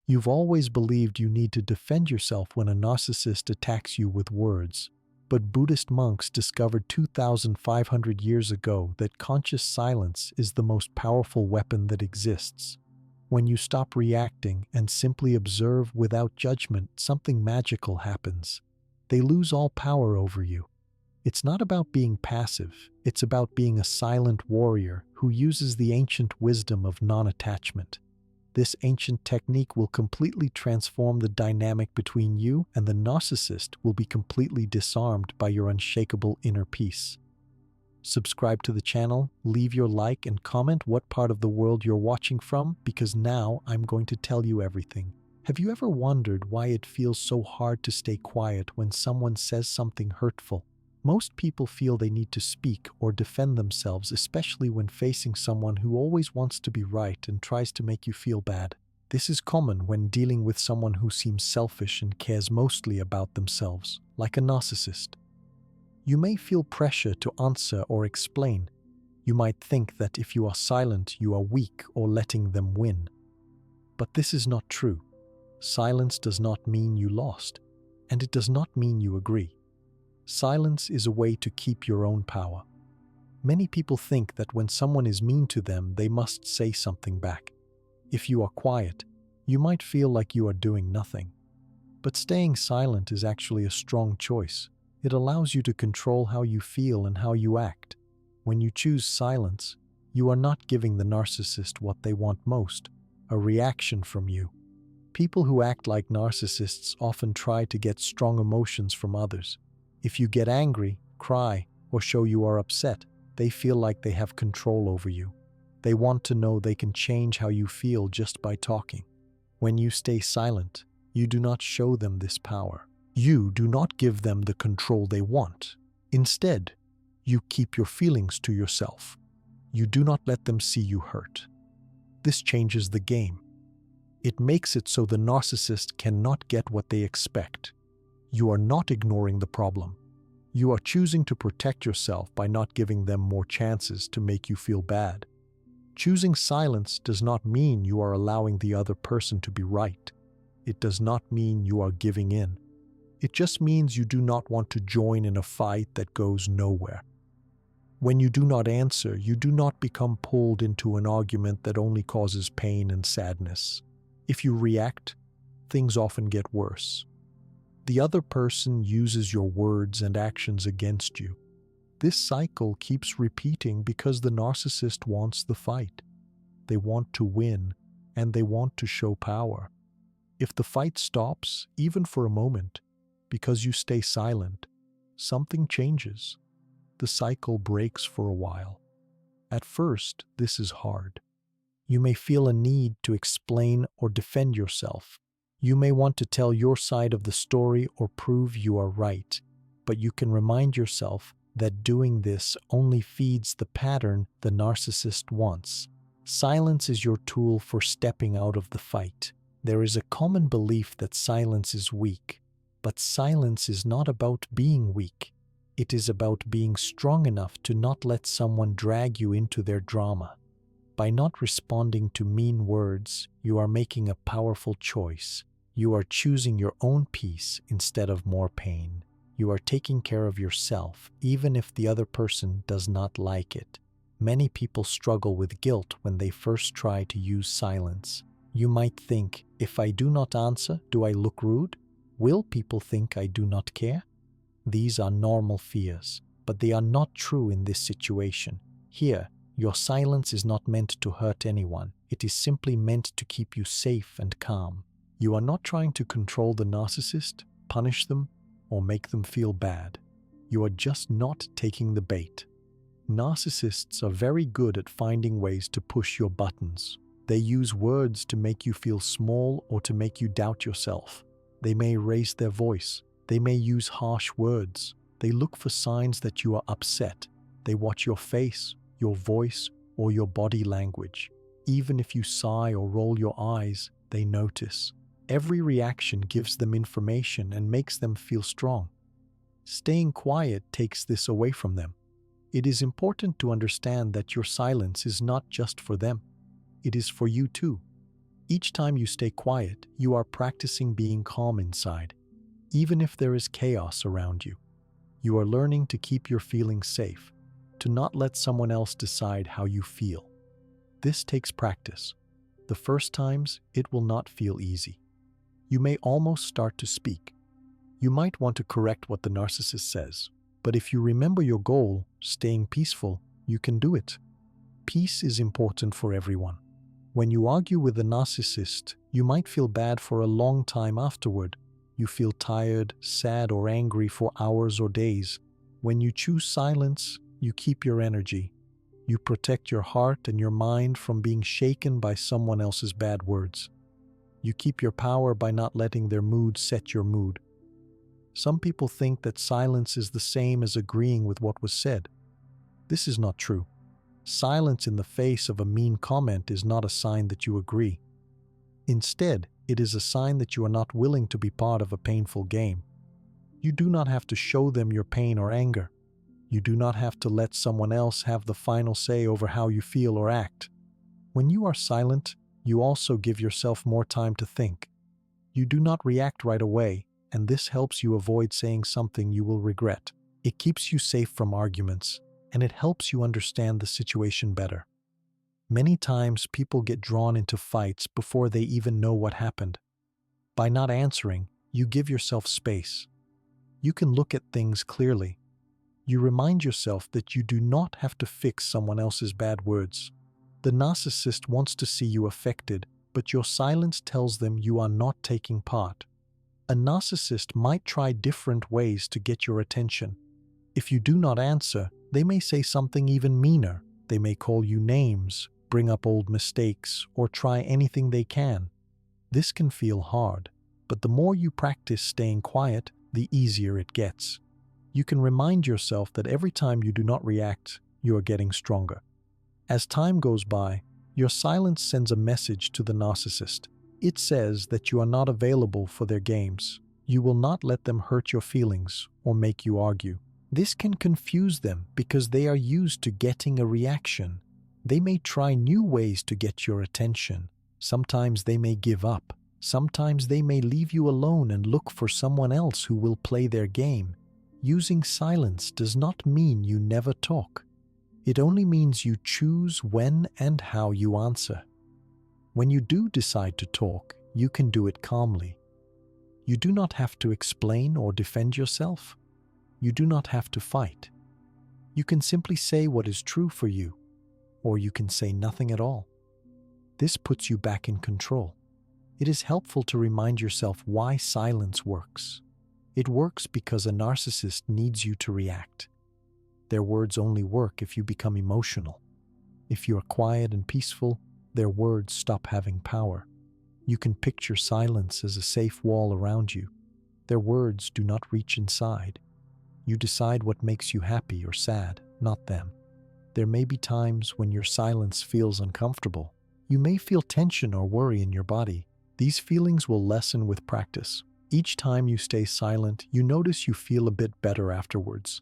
You've always believed you need to defend yourself when a narcissist attacks you with words. But Buddhist monks discovered 2,500 years ago that conscious silence is the most powerful weapon that exists. When you stop reacting and simply observe without judgment, something magical happens. They lose all power over you. It's not about being passive, it's about being a silent warrior who uses the ancient wisdom of non-attachment. This ancient technique will completely transform the dynamic between you, and the narcissist will be completely disarmed by your unshakable inner peace. Subscribe to the channel, leave your like, and comment what part of the world you're watching from, because now I'm going to tell you everything. Have you ever wondered why it feels so hard to stay quiet when someone says something hurtful? Most people feel they need to speak or defend themselves, especially when facing someone who always wants to be right and tries to make you feel bad. This is common when dealing with someone who seems selfish and cares mostly about themselves, like a narcissist. You may feel pressure to answer or explain. You might think that if you are silent, you are weak or letting them win. But this is not true. Silence does not mean you lost, and it does not mean you agree. Silence is a way to keep your own power. Many people think that when someone is mean to them, they must say something back. If you are quiet, you might feel like you are doing nothing. But staying silent is actually a strong choice. It allows you to control how you feel and how you act. When you choose silence, you are not giving the narcissist what they want most, a reaction from you. People who act like narcissists often try to get strong emotions from others. If you get angry, cry, or show you are upset, they feel like they have control over you. They want to know they can change how you feel just by talking. When you stay silent, you do not show them this power. You do not give them the control they want. Instead, you keep your feelings to yourself. You do not let them see you hurt. This changes the game. It makes it so the narcissist cannot get what they expect. You are not ignoring the problem. You are choosing to protect yourself by not giving them more chances to make you feel bad. Choosing silence does not mean you are allowing the other person to be right. It does not mean you are giving in. It just means you do not want to join in a fight that goes nowhere. When you do not answer, you do not become pulled into an argument that only causes pain and sadness. If you react, things often get worse. The other person uses your words and actions against you. This cycle keeps repeating because the narcissist wants the fight. They want to win, and they want to show power. If the fight stops, even for a moment, because you stay silent, something changes. The cycle breaks for a while. At first, this is hard. You may feel a need to explain or defend yourself. You may want to tell your side of the story or prove you are right, but you can remind yourself that doing this only feeds the pattern the narcissist wants. Silence is your tool for stepping out of the fight. There is a common belief that silence is weak, but silence is not about being weak. It is about being strong enough to not let someone drag you into their drama. By not responding to mean words, you are making a powerful choice. You are choosing your own peace instead of more pain. You are taking care of yourself, even if the other person does not like it. Many people struggle with guilt when they first try to use silence. You might think, if I do not answer, do I look rude? Will people think I do not care? These are normal fears, but they are not true in this situation. Here, your silence is not meant to hurt anyone. It is simply meant to keep you safe and calm. You are not trying to control the narcissist, punish them, or make them feel bad. You are just not taking the bait. Narcissists are very good at finding ways to push your buttons. They use words to make you feel small or to make you doubt yourself. They may raise their voice. They may use harsh words. They look for signs that you are upset. They watch your face, your voice, or your body language. Even if you sigh or roll your eyes, they notice. Every reaction gives them information and makes them feel strong. Staying quiet takes this away from them. It is important to understand that your silence is not just for them. It is for you too. Each time you stay quiet, you are practicing being calm inside, even if there is chaos around you. You are learning to keep your feelings safe, to not let someone else decide how you feel. This takes practice. The first times, it will not feel easy. You may almost start to speak. You might want to correct what the narcissist says, but if you remember your goal, staying peaceful, you can do it. Peace is important for everyone. When you argue with a narcissist, you might feel bad for a long time afterward. You feel tired, sad, or angry for hours or days. When you choose silence, you keep your energy. You protect your heart and your mind from being shaken by someone else's bad words. You keep your power by not letting their mood set your mood. Some people think that silence is the same as agreeing with what was said. This is not true. Silence in the face of a mean comment is not a sign that you agree. Instead, it is a sign that you are not willing to be part of a painful game. You do not have to show them your pain or anger. You do not have to let someone else have the final say over how you feel or act. When you are silent, you also give yourself more time to think. You do not react right away, and this helps you avoid saying something you will regret. It keeps you safe from arguments, and it helps you understand the situation better. Many times people get drawn into fights before they even know what happened. By not answering, you give yourself space. You can look at things clearly. You remind yourself that you do not have to fix someone else's bad words. The narcissist wants to see you affected, but your silence tells them you are not taking part. A narcissist might try different ways to get your attention. If you do not answer, they may say something even meaner. They may call you names, bring up old mistakes, or try anything they can. This can feel hard, but the more you practice staying quiet, the easier it gets. You can remind yourself that every time you do not react, you are getting stronger. As time goes by, your silence sends a message to the narcissist. It says that you are not available for their games. You will not let them hurt your feelings or make you argue. This can confuse them because they are used to getting a reaction. They may try new ways to get your attention. Sometimes they may give up. Sometimes they may leave you alone and look for someone else who will play their game. Using silence does not mean you never talk. It only means you choose when and how you answer. When you do decide to talk, you can do it calmly. You do not have to explain or defend yourself. You do not have to fight. You can simply say what is true for you, or you can say nothing at all. This puts you back in control. It is helpful to remind yourself why silence works. It works because a narcissist needs you to react. Their words only work if you become emotional. If you are quiet and peaceful, their words stop having power. You can picture silence as a safe wall around you. Their words do not reach inside. You decide what makes you happy or sad, not them. There may be times when your silence feels uncomfortable. You may feel tension or worry in your body. These feelings will lessen with practice. Each time you stay silent, you notice you feel a bit better afterwards.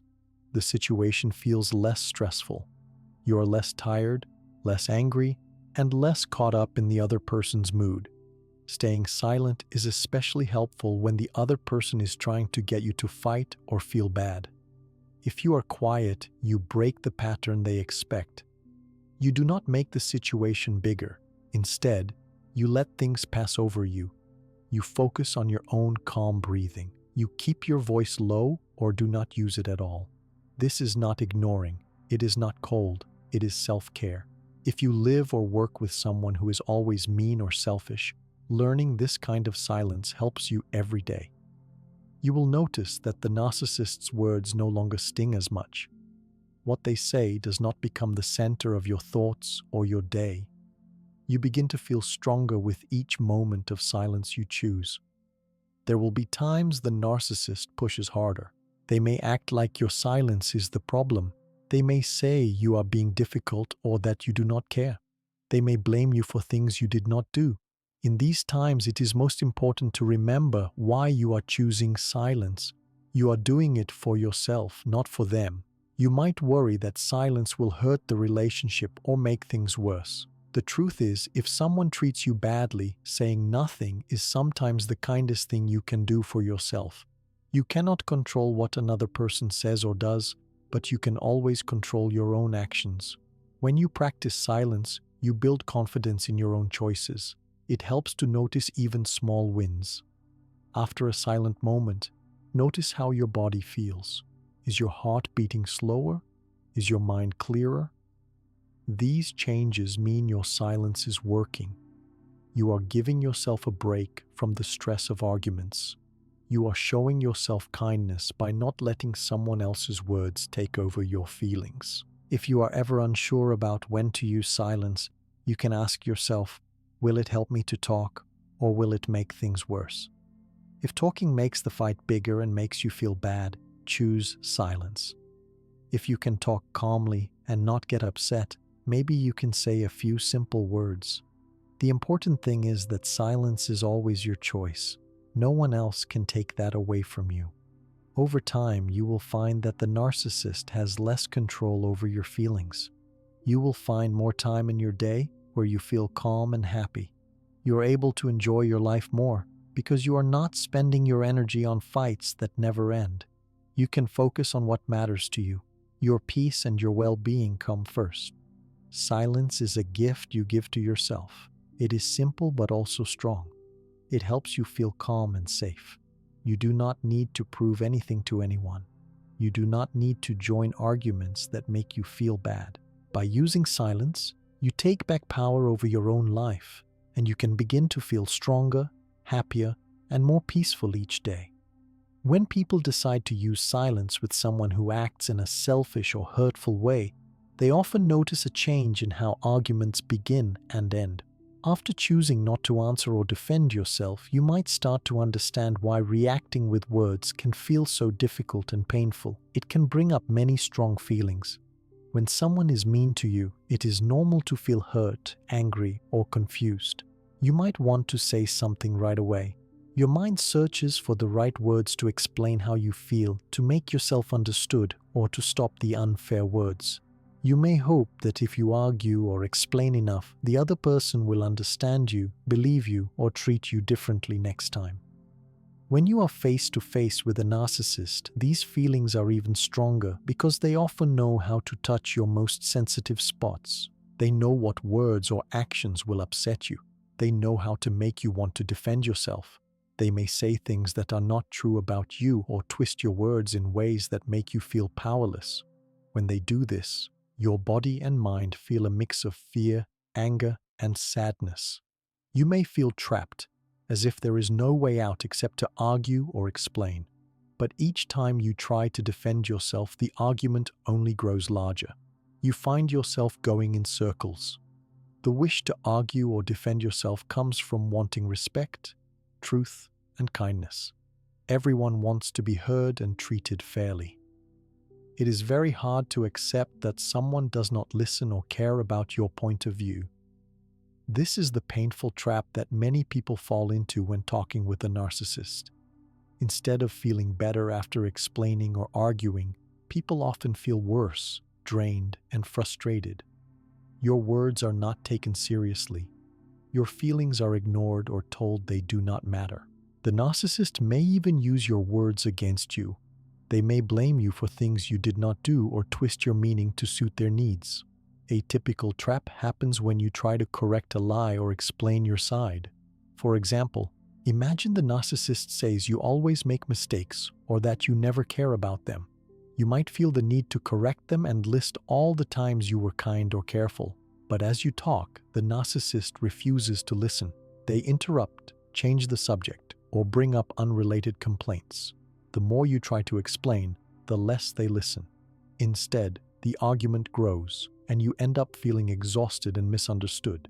The situation feels less stressful. You are less tired, less angry, and less caught up in the other person's mood. Staying silent is especially helpful when the other person is trying to get you to fight or feel bad. If you are quiet, you break the pattern they expect. You do not make the situation bigger. Instead, you let things pass over you. You focus on your own calm breathing. You keep your voice low or do not use it at all. This is not ignoring. It is not cold. It is self-care. If you live or work with someone who is always mean or selfish, learning this kind of silence helps you every day. You will notice that the narcissist's words no longer sting as much. What they say does not become the center of your thoughts or your day. You begin to feel stronger with each moment of silence you choose. There will be times the narcissist pushes harder. They may act like your silence is the problem. They may say you are being difficult or that you do not care. They may blame you for things you did not do. In these times, it is most important to remember why you are choosing silence. You are doing it for yourself, not for them. You might worry that silence will hurt the relationship or make things worse. The truth is, if someone treats you badly, saying nothing is sometimes the kindest thing you can do for yourself. You cannot control what another person says or does, but you can always control your own actions. When you practice silence, you build confidence in your own choices. It helps to notice even small wins. After a silent moment, notice how your body feels. Is your heart beating slower? Is your mind clearer? These changes mean your silence is working. You are giving yourself a break from the stress of arguments. You are showing yourself kindness by not letting someone else's words take over your feelings. If you are ever unsure about when to use silence, you can ask yourself, will it help me to talk, or will it make things worse? If talking makes the fight bigger and makes you feel bad, choose silence. If you can talk calmly and not get upset, maybe you can say a few simple words. The important thing is that silence is always your choice. No one else can take that away from you. Over time, you will find that the narcissist has less control over your feelings. You will find more time in your day where you feel calm and happy. You are able to enjoy your life more because you are not spending your energy on fights that never end. You can focus on what matters to you. Your peace and your well-being come first. Silence is a gift you give to yourself. It is simple but also strong. It helps you feel calm and safe. You do not need to prove anything to anyone. You do not need to join arguments that make you feel bad. By using silence, you take back power over your own life, and you can begin to feel stronger, happier, and more peaceful each day. When people decide to use silence with someone who acts in a selfish or hurtful way, they often notice a change in how arguments begin and end. After choosing not to answer or defend yourself, you might start to understand why reacting with words can feel so difficult and painful. It can bring up many strong feelings. When someone is mean to you, it is normal to feel hurt, angry, or confused. You might want to say something right away. Your mind searches for the right words to explain how you feel, to make yourself understood, or to stop the unfair words. You may hope that if you argue or explain enough, the other person will understand you, believe you, or treat you differently next time. When you are face to face with a narcissist, these feelings are even stronger because they often know how to touch your most sensitive spots. They know what words or actions will upset you. They know how to make you want to defend yourself. They may say things that are not true about you or twist your words in ways that make you feel powerless. When they do this, your body and mind feel a mix of fear, anger, and sadness. You may feel trapped, as if there is no way out except to argue or explain. But each time you try to defend yourself, the argument only grows larger. You find yourself going in circles. The wish to argue or defend yourself comes from wanting respect, truth, and kindness. Everyone wants to be heard and treated fairly. It is very hard to accept that someone does not listen or care about your point of view. This is the painful trap that many people fall into when talking with a narcissist. Instead of feeling better after explaining or arguing, people often feel worse, drained, and frustrated. Your words are not taken seriously. Your feelings are ignored or told they do not matter. The narcissist may even use your words against you. They may blame you for things you did not do or twist your meaning to suit their needs. A typical trap happens when you try to correct a lie or explain your side. For example, imagine the narcissist says you always make mistakes or that you never care about them. You might feel the need to correct them and list all the times you were kind or careful. But as you talk, the narcissist refuses to listen. They interrupt, change the subject, or bring up unrelated complaints. The more you try to explain, the less they listen. Instead, the argument grows, and you end up feeling exhausted and misunderstood.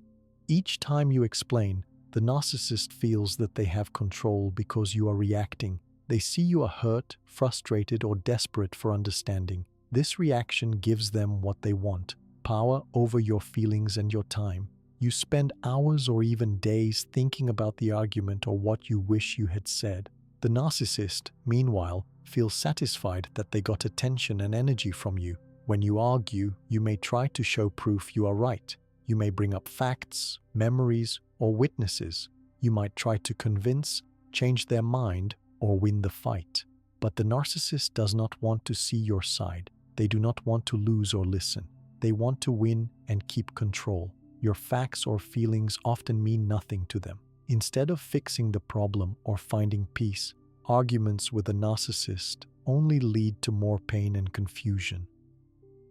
Each time you explain, the narcissist feels that they have control because you are reacting. They see you are hurt, frustrated, or desperate for understanding. This reaction gives them what they want: power over your feelings and your time. You spend hours or even days thinking about the argument or what you wish you had said. The narcissist, meanwhile, feels satisfied that they got attention and energy from you. When you argue, you may try to show proof you are right. You may bring up facts, memories, or witnesses. You might try to convince, change their mind, or win the fight. But the narcissist does not want to see your side. They do not want to lose or listen. They want to win and keep control. Your facts or feelings often mean nothing to them. Instead of fixing the problem or finding peace, arguments with a narcissist only lead to more pain and confusion.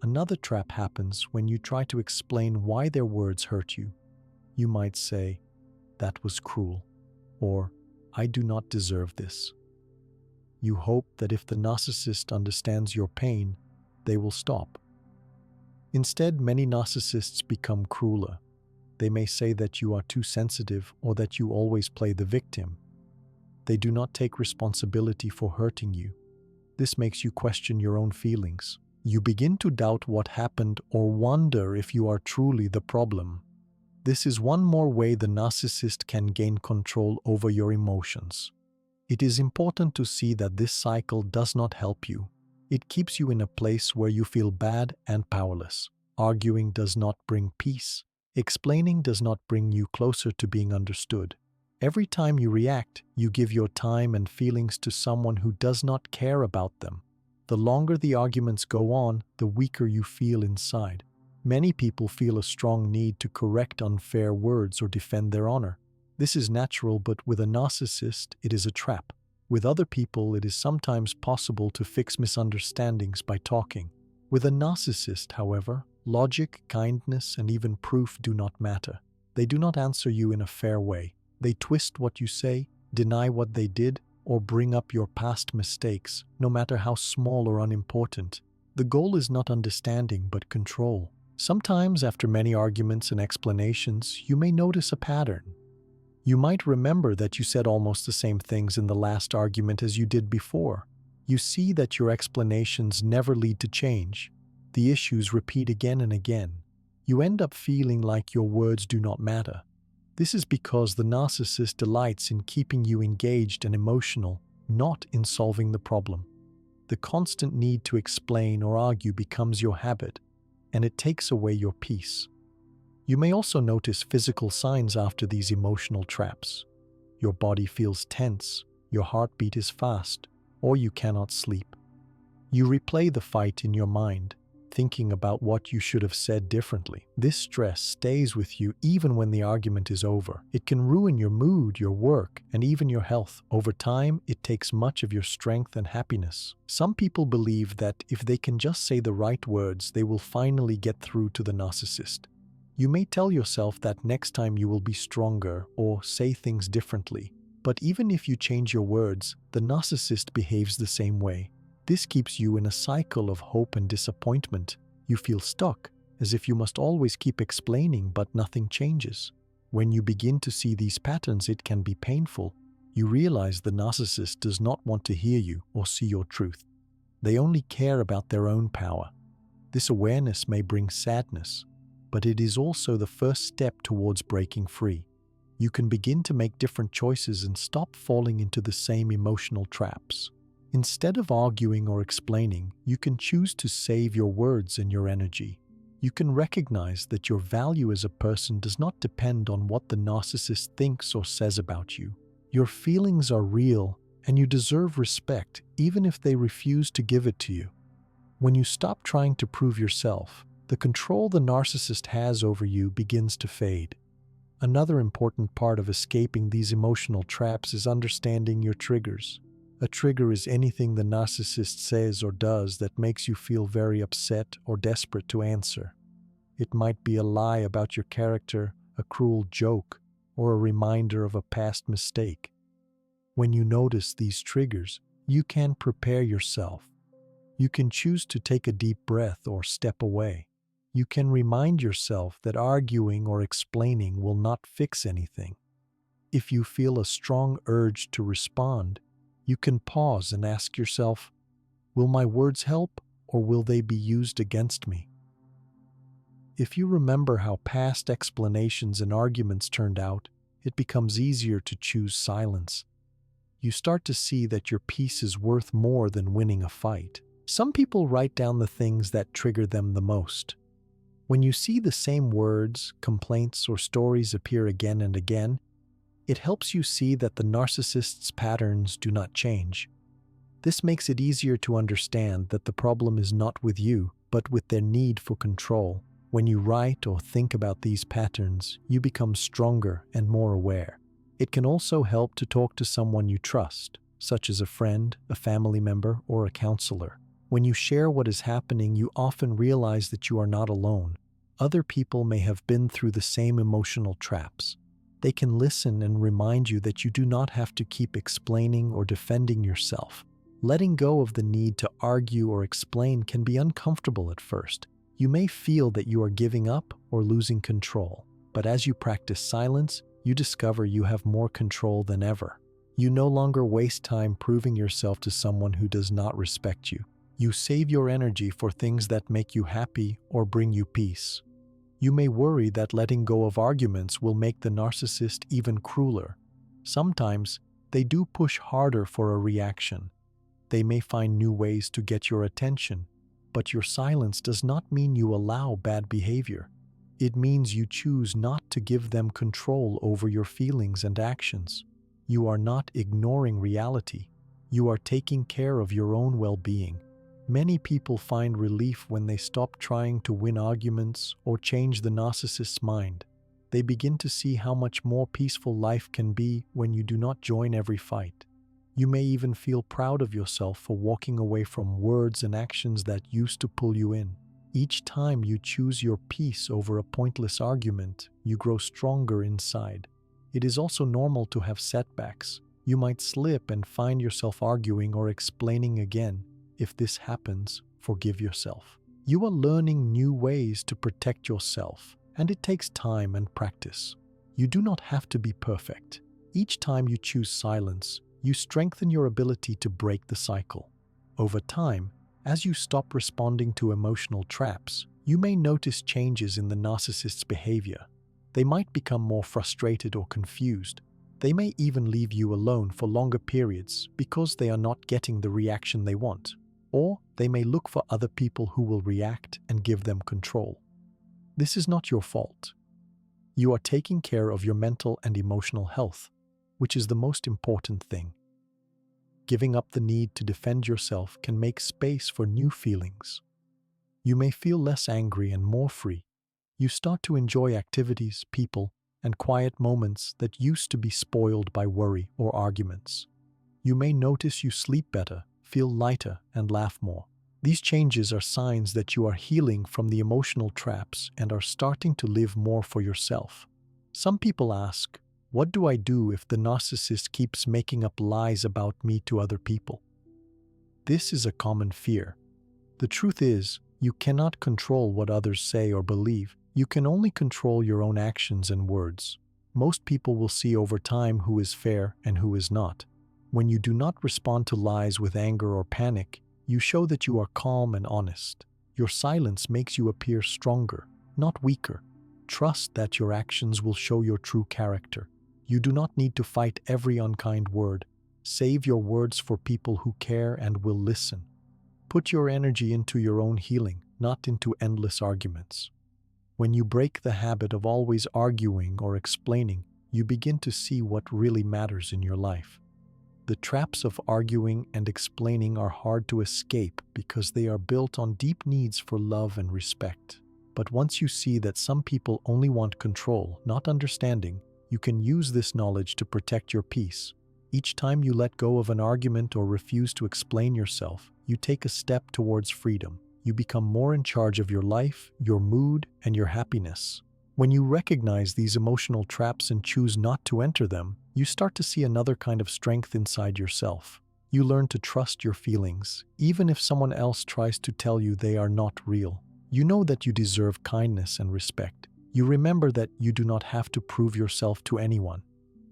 Another trap happens when you try to explain why their words hurt you. You might say, "That was cruel," or "I do not deserve this." You hope that if the narcissist understands your pain, they will stop. Instead, many narcissists become crueler. They may say that you are too sensitive or that you always play the victim. They do not take responsibility for hurting you. This makes you question your own feelings. You begin to doubt what happened or wonder if you are truly the problem. This is one more way the narcissist can gain control over your emotions. It is important to see that this cycle does not help you. It keeps you in a place where you feel bad and powerless. Arguing does not bring peace. Explaining does not bring you closer to being understood. Every time you react, you give your time and feelings to someone who does not care about them. The longer the arguments go on, the weaker you feel inside. Many people feel a strong need to correct unfair words or defend their honor. This is natural, but with a narcissist, it is a trap. With other people, it is sometimes possible to fix misunderstandings by talking. With a narcissist, however, logic, kindness, and even proof do not matter. They do not answer you in a fair way. They twist what you say, deny what they did, or bring up your past mistakes, no matter how small or unimportant. The goal is not understanding, but control. Sometimes, after many arguments and explanations, you may notice a pattern. You might remember that you said almost the same things in the last argument as you did before. You see that your explanations never lead to change. The issues repeat again and again. You end up feeling like your words do not matter. This is because the narcissist delights in keeping you engaged and emotional, not in solving the problem. The constant need to explain or argue becomes your habit, and it takes away your peace. You may also notice physical signs after these emotional traps. Your body feels tense, your heartbeat is fast, or you cannot sleep. You replay the fight in your mind, thinking about what you should have said differently. This stress stays with you even when the argument is over. It can ruin your mood, your work, and even your health. Over time, it takes much of your strength and happiness. Some people believe that if they can just say the right words, they will finally get through to the narcissist. You may tell yourself that next time you will be stronger or say things differently. But even if you change your words, the narcissist behaves the same way. This keeps you in a cycle of hope and disappointment. You feel stuck, as if you must always keep explaining but nothing changes. When you begin to see these patterns, it can be painful. You realize the narcissist does not want to hear you or see your truth. They only care about their own power. This awareness may bring sadness, but it is also the first step towards breaking free. You can begin to make different choices and stop falling into the same emotional traps. Instead of arguing or explaining, you can choose to save your words and your energy. You can recognize that your value as a person does not depend on what the narcissist thinks or says about you. Your feelings are real, and you deserve respect even if they refuse to give it to you. When you stop trying to prove yourself, the control the narcissist has over you begins to fade. Another important part of escaping these emotional traps is understanding your triggers. A trigger is anything the narcissist says or does that makes you feel very upset or desperate to answer. It might be a lie about your character, a cruel joke, or a reminder of a past mistake. When you notice these triggers, you can prepare yourself. You can choose to take a deep breath or step away. You can remind yourself that arguing or explaining will not fix anything. If you feel a strong urge to respond, you can pause and ask yourself, will my words help or will they be used against me? If you remember how past explanations and arguments turned out, it becomes easier to choose silence. You start to see that your peace is worth more than winning a fight. Some people write down the things that trigger them the most. When you see the same words, complaints, or stories appear again and again, it helps you see that the narcissist's patterns do not change. This makes it easier to understand that the problem is not with you, but with their need for control. When you write or think about these patterns, you become stronger and more aware. It can also help to talk to someone you trust, such as a friend, a family member, or a counselor. When you share what is happening, you often realize that you are not alone. Other people may have been through the same emotional traps. They can listen and remind you that you do not have to keep explaining or defending yourself. Letting go of the need to argue or explain can be uncomfortable at first. You may feel that you are giving up or losing control, but as you practice silence, you discover you have more control than ever. You no longer waste time proving yourself to someone who does not respect you. You save your energy for things that make you happy or bring you peace. You may worry that letting go of arguments will make the narcissist even crueler. Sometimes, they do push harder for a reaction. They may find new ways to get your attention, but your silence does not mean you allow bad behavior. It means you choose not to give them control over your feelings and actions. You are not ignoring reality. You are taking care of your own well-being. Many people find relief when they stop trying to win arguments or change the narcissist's mind. They begin to see how much more peaceful life can be when you do not join every fight. You may even feel proud of yourself for walking away from words and actions that used to pull you in. Each time you choose your peace over a pointless argument, you grow stronger inside. It is also normal to have setbacks. You might slip and find yourself arguing or explaining again. If this happens, forgive yourself. You are learning new ways to protect yourself, and it takes time and practice. You do not have to be perfect. Each time you choose silence, you strengthen your ability to break the cycle. Over time, as you stop responding to emotional traps, you may notice changes in the narcissist's behavior. They might become more frustrated or confused. They may even leave you alone for longer periods because they are not getting the reaction they want. Or they may look for other people who will react and give them control. This is not your fault. You are taking care of your mental and emotional health, which is the most important thing. Giving up the need to defend yourself can make space for new feelings. You may feel less angry and more free. You start to enjoy activities, people, and quiet moments that used to be spoiled by worry or arguments. You may notice you sleep better, feel lighter, and laugh more. These changes are signs that you are healing from the emotional traps and are starting to live more for yourself. Some people ask, what do I do if the narcissist keeps making up lies about me to other people? This is a common fear. The truth is, you cannot control what others say or believe. You can only control your own actions and words. Most people will see over time who is fair and who is not. When you do not respond to lies with anger or panic, you show that you are calm and honest. Your silence makes you appear stronger, not weaker. Trust that your actions will show your true character. You do not need to fight every unkind word. Save your words for people who care and will listen. Put your energy into your own healing, not into endless arguments. When you break the habit of always arguing or explaining, you begin to see what really matters in your life. The traps of arguing and explaining are hard to escape because they are built on deep needs for love and respect. But once you see that some people only want control, not understanding, you can use this knowledge to protect your peace. Each time you let go of an argument or refuse to explain yourself, you take a step towards freedom. You become more in charge of your life, your mood, and your happiness. When you recognize these emotional traps and choose not to enter them, you start to see another kind of strength inside yourself. You learn to trust your feelings, even if someone else tries to tell you they are not real. You know that you deserve kindness and respect. You remember that you do not have to prove yourself to anyone.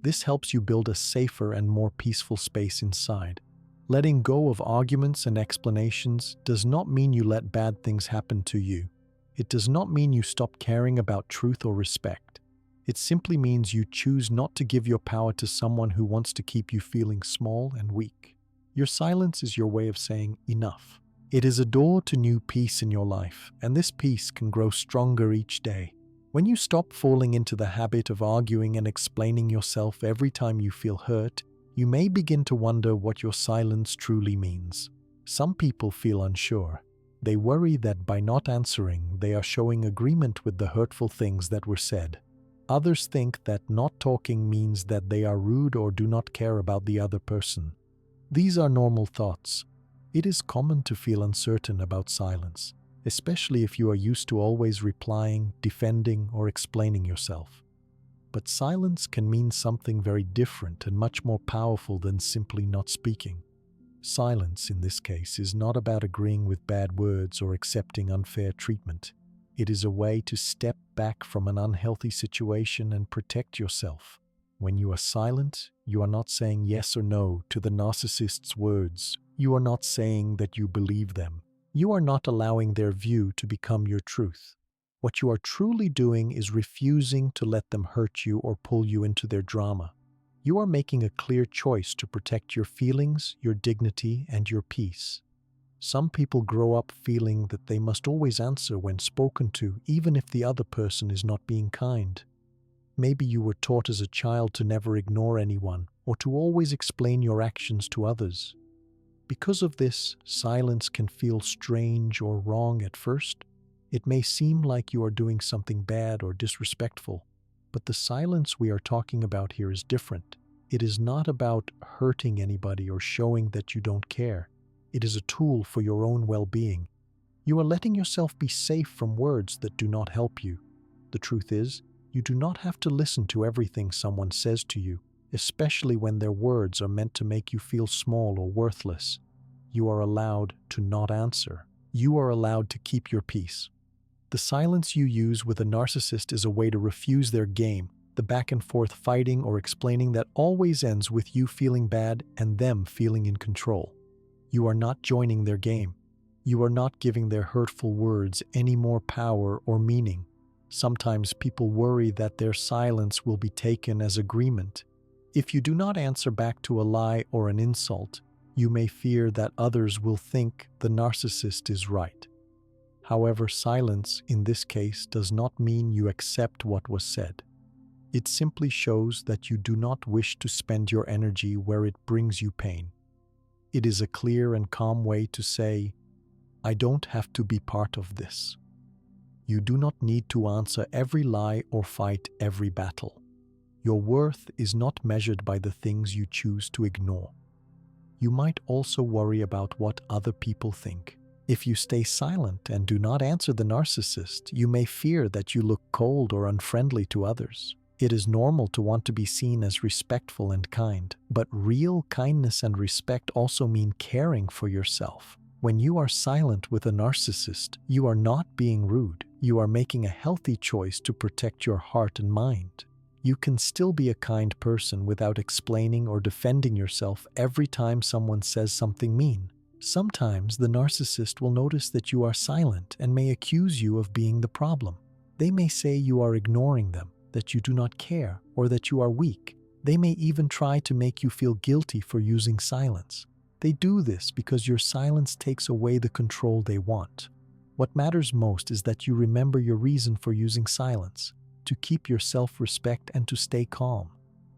This helps you build a safer and more peaceful space inside. Letting go of arguments and explanations does not mean you let bad things happen to you. It does not mean you stop caring about truth or respect. It simply means you choose not to give your power to someone who wants to keep you feeling small and weak. Your silence is your way of saying enough. It is a door to new peace in your life, and this peace can grow stronger each day. When you stop falling into the habit of arguing and explaining yourself every time you feel hurt, you may begin to wonder what your silence truly means. Some people feel unsure. They worry that by not answering, they are showing agreement with the hurtful things that were said. Others think that not talking means that they are rude or do not care about the other person. These are normal thoughts. It is common to feel uncertain about silence, especially if you are used to always replying, defending, or explaining yourself. But silence can mean something very different and much more powerful than simply not speaking. Silence, in this case, is not about agreeing with bad words or accepting unfair treatment. It is a way to step back from an unhealthy situation and protect yourself. When you are silent, you are not saying yes or no to the narcissist's words. You are not saying that you believe them. You are not allowing their view to become your truth. What you are truly doing is refusing to let them hurt you or pull you into their drama. You are making a clear choice to protect your feelings, your dignity, and your peace. Some people grow up feeling that they must always answer when spoken to, even if the other person is not being kind. Maybe you were taught as a child to never ignore anyone or to always explain your actions to others. Because of this, silence can feel strange or wrong at first. It may seem like you are doing something bad or disrespectful, but the silence we are talking about here is different. It is not about hurting anybody or showing that you don't care. It is a tool for your own well-being. You are letting yourself be safe from words that do not help you. The truth is, you do not have to listen to everything someone says to you, especially when their words are meant to make you feel small or worthless. You are allowed to not answer. You are allowed to keep your peace. The silence you use with a narcissist is a way to refuse their game, the back and forth fighting or explaining that always ends with you feeling bad and them feeling in control. You are not joining their game. You are not giving their hurtful words any more power or meaning. Sometimes people worry that their silence will be taken as agreement. If you do not answer back to a lie or an insult, you may fear that others will think the narcissist is right. However, silence in this case does not mean you accept what was said. It simply shows that you do not wish to spend your energy where it brings you pain. It is a clear and calm way to say, I don't have to be part of this. You do not need to answer every lie or fight every battle. Your worth is not measured by the things you choose to ignore. You might also worry about what other people think. If you stay silent and do not answer the narcissist, you may fear that you look cold or unfriendly to others. It is normal to want to be seen as respectful and kind, but real kindness and respect also mean caring for yourself. When you are silent with a narcissist, you are not being rude. You are making a healthy choice to protect your heart and mind. You can still be a kind person without explaining or defending yourself every time someone says something mean. Sometimes the narcissist will notice that you are silent and may accuse you of being the problem. They may say you are ignoring them, that you do not care, or that you are weak. They may even try to make you feel guilty for using silence. They do this because your silence takes away the control they want. What matters most is that you remember your reason for using silence, to keep your self-respect and to stay calm.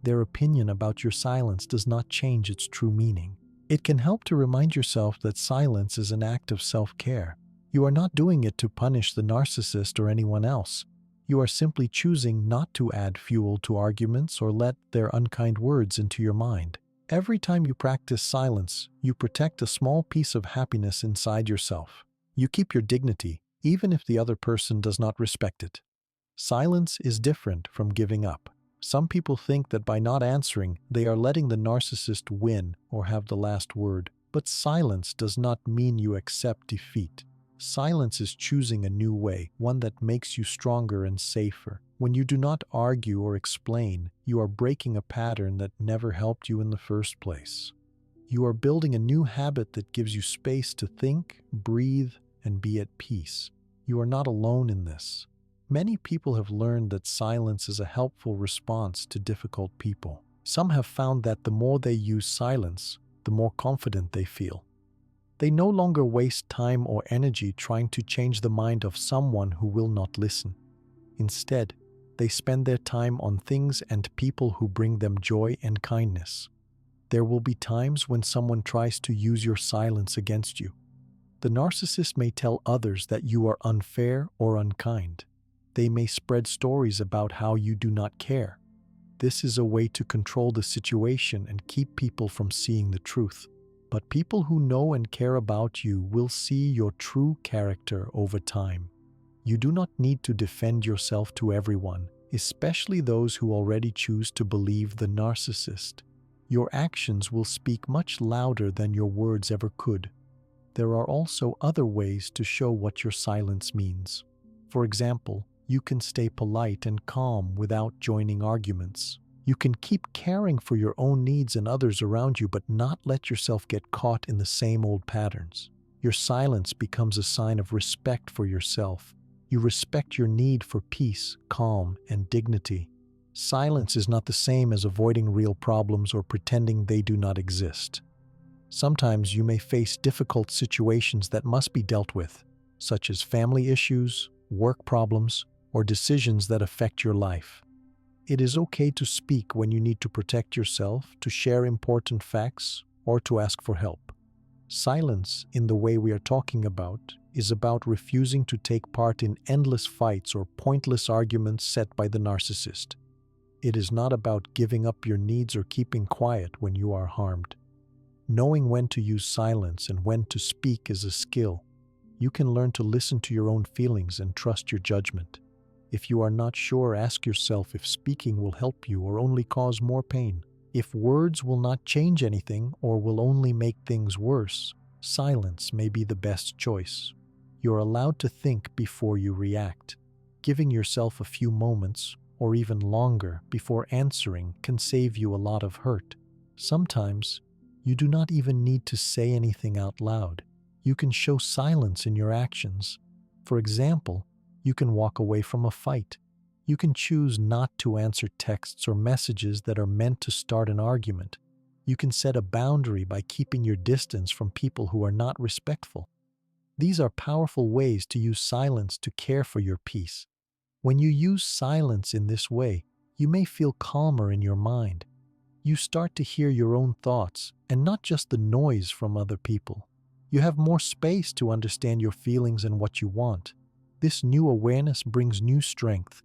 Their opinion about your silence does not change its true meaning. It can help to remind yourself that silence is an act of self-care. You are not doing it to punish the narcissist or anyone else. You are simply choosing not to add fuel to arguments or let their unkind words into your mind. Every time you practice silence, you protect a small piece of happiness inside yourself. You keep your dignity, even if the other person does not respect it. Silence is different from giving up. Some people think that by not answering, they are letting the narcissist win or have the last word. But silence does not mean you accept defeat. Silence is choosing a new way, one that makes you stronger and safer. When you do not argue or explain, you are breaking a pattern that never helped you in the first place. You are building a new habit that gives you space to think, breathe, and be at peace. You are not alone in this. Many people have learned that silence is a helpful response to difficult people. Some have found that the more they use silence, the more confident they feel. They no longer waste time or energy trying to change the mind of someone who will not listen. Instead, they spend their time on things and people who bring them joy and kindness. There will be times when someone tries to use your silence against you. The narcissist may tell others that you are unfair or unkind. They may spread stories about how you do not care. This is a way to control the situation and keep people from seeing the truth. But people who know and care about you will see your true character over time. You do not need to defend yourself to everyone, especially those who already choose to believe the narcissist. Your actions will speak much louder than your words ever could. There are also other ways to show what your silence means. For example, you can stay polite and calm without joining arguments. You can keep caring for your own needs and others around you, but not let yourself get caught in the same old patterns. Your silence becomes a sign of respect for yourself. You respect your need for peace, calm, and dignity. Silence is not the same as avoiding real problems or pretending they do not exist. Sometimes you may face difficult situations that must be dealt with, such as family issues, work problems, or decisions that affect your life. It is okay to speak when you need to protect yourself, to share important facts, or to ask for help. Silence, in the way we are talking about, is about refusing to take part in endless fights or pointless arguments set by the narcissist. It is not about giving up your needs or keeping quiet when you are harmed. Knowing when to use silence and when to speak is a skill. You can learn to listen to your own feelings and trust your judgment. If you are not sure, ask yourself if speaking will help you or only cause more pain. If words will not change anything or will only make things worse, silence may be the best choice. You're allowed to think before you react. Giving yourself a few moments, or even longer, before answering can save you a lot of hurt. Sometimes, you do not even need to say anything out loud. You can show silence in your actions. For example, you can walk away from a fight. You can choose not to answer texts or messages that are meant to start an argument. You can set a boundary by keeping your distance from people who are not respectful. These are powerful ways to use silence to care for your peace. When you use silence in this way, you may feel calmer in your mind. You start to hear your own thoughts and not just the noise from other people. You have more space to understand your feelings and what you want. This new awareness brings new strength.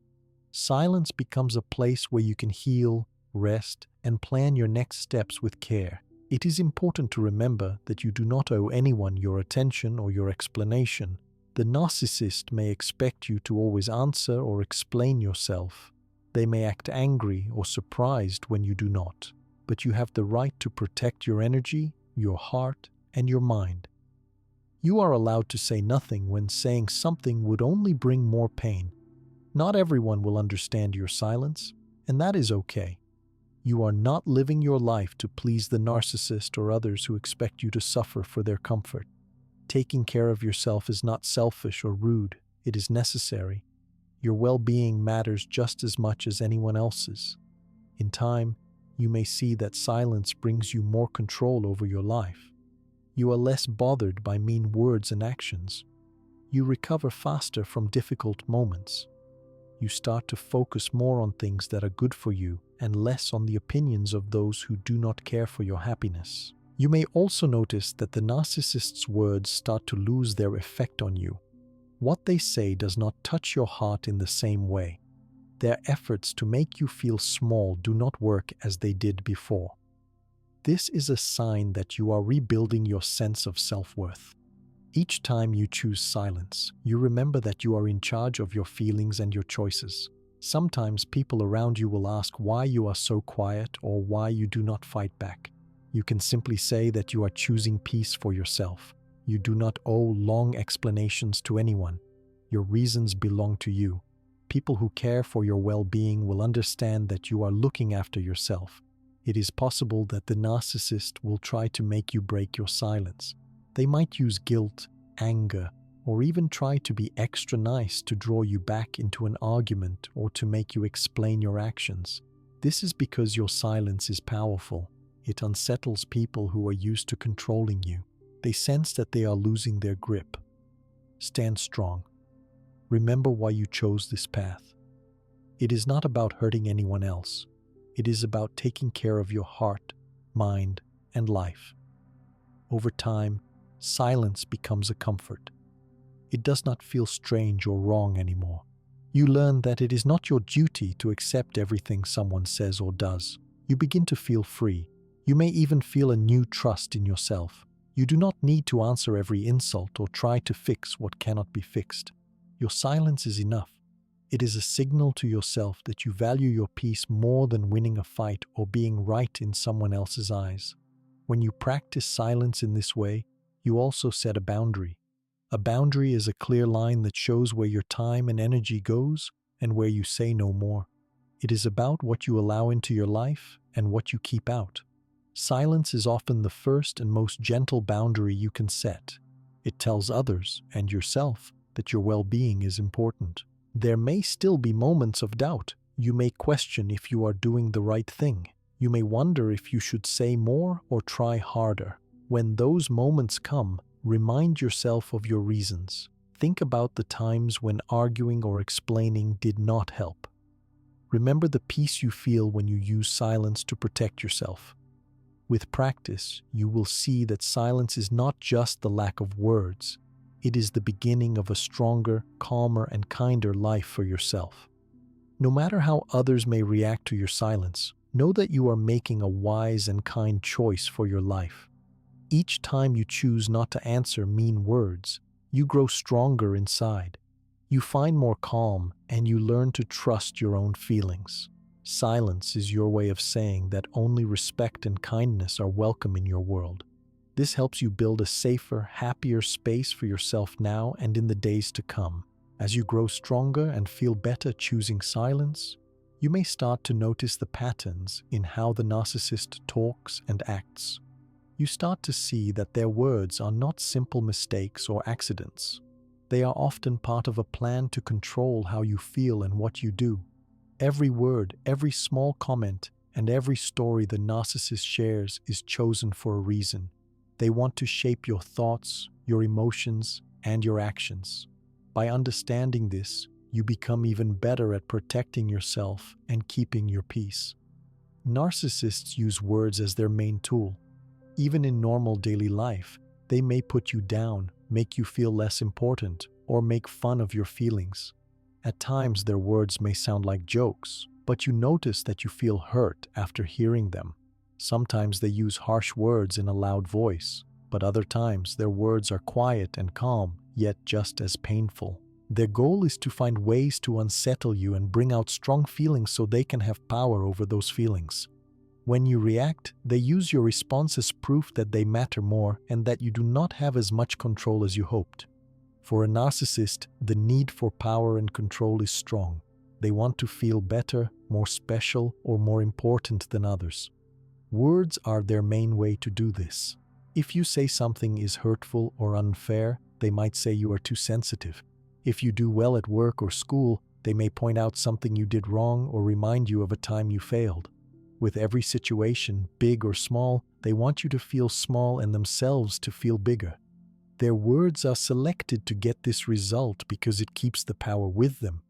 Silence becomes a place where you can heal, rest, and plan your next steps with care. It is important to remember that you do not owe anyone your attention or your explanation. The narcissist may expect you to always answer or explain yourself. They may act angry or surprised when you do not, but you have the right to protect your energy, your heart, and your mind. You are allowed to say nothing when saying something would only bring more pain. Not everyone will understand your silence, and that is okay. You are not living your life to please the narcissist or others who expect you to suffer for their comfort. Taking care of yourself is not selfish or rude, it is necessary. Your well-being matters just as much as anyone else's. In time, you may see that silence brings you more control over your life. You are less bothered by mean words and actions. You recover faster from difficult moments. You start to focus more on things that are good for you and less on the opinions of those who do not care for your happiness. You may also notice that the narcissist's words start to lose their effect on you. What they say does not touch your heart in the same way. Their efforts to make you feel small do not work as they did before. This is a sign that you are rebuilding your sense of self-worth. Each time you choose silence, you remember that you are in charge of your feelings and your choices. Sometimes people around you will ask why you are so quiet or why you do not fight back. You can simply say that you are choosing peace for yourself. You do not owe long explanations to anyone. Your reasons belong to you. People who care for your well-being will understand that you are looking after yourself. It is possible that the narcissist will try to make you break your silence. They might use guilt, anger, or even try to be extra nice to draw you back into an argument or to make you explain your actions. This is because your silence is powerful. It unsettles people who are used to controlling you. They sense that they are losing their grip. Stand strong. Remember why you chose this path. It is not about hurting anyone else. It is about taking care of your heart, mind, and life. Over time, silence becomes a comfort. It does not feel strange or wrong anymore. You learn that it is not your duty to accept everything someone says or does. You begin to feel free. You may even feel a new trust in yourself. You do not need to answer every insult or try to fix what cannot be fixed. Your silence is enough. It is a signal to yourself that you value your peace more than winning a fight or being right in someone else's eyes. When you practice silence in this way, you also set a boundary. A boundary is a clear line that shows where your time and energy goes and where you say no more. It is about what you allow into your life and what you keep out. Silence is often the first and most gentle boundary you can set. It tells others and yourself that your well-being is important. There may still be moments of doubt. You may question if you are doing the right thing. You may wonder if you should say more or try harder. When those moments come, remind yourself of your reasons. Think about the times when arguing or explaining did not help. Remember the peace you feel when you use silence to protect yourself. With practice, you will see that silence is not just the lack of words. It is the beginning of a stronger, calmer, and kinder life for yourself. No matter how others may react to your silence, know that you are making a wise and kind choice for your life. Each time you choose not to answer mean words, you grow stronger inside. You find more calm and you learn to trust your own feelings. Silence is your way of saying that only respect and kindness are welcome in your world. This helps you build a safer, happier space for yourself now and in the days to come. As you grow stronger and feel better choosing silence, you may start to notice the patterns in how the narcissist talks and acts. You start to see that their words are not simple mistakes or accidents. They are often part of a plan to control how you feel and what you do. Every word, every small comment, and every story the narcissist shares is chosen for a reason. They want to shape your thoughts, your emotions, and your actions. By understanding this, you become even better at protecting yourself and keeping your peace. Narcissists use words as their main tool. Even in normal daily life, they may put you down, make you feel less important, or make fun of your feelings. At times, their words may sound like jokes, but you notice that you feel hurt after hearing them. Sometimes they use harsh words in a loud voice, but other times their words are quiet and calm, yet just as painful. Their goal is to find ways to unsettle you and bring out strong feelings so they can have power over those feelings. When you react, they use your response as proof that they matter more and that you do not have as much control as you hoped. For a narcissist, the need for power and control is strong. They want to feel better, more special, or more important than others. Words are their main way to do this. If you say something is hurtful or unfair, they might say you are too sensitive. If you do well at work or school, they may point out something you did wrong or remind you of a time you failed. With every situation, big or small, they want you to feel small and themselves to feel bigger. Their words are selected to get this result because it keeps the power with them.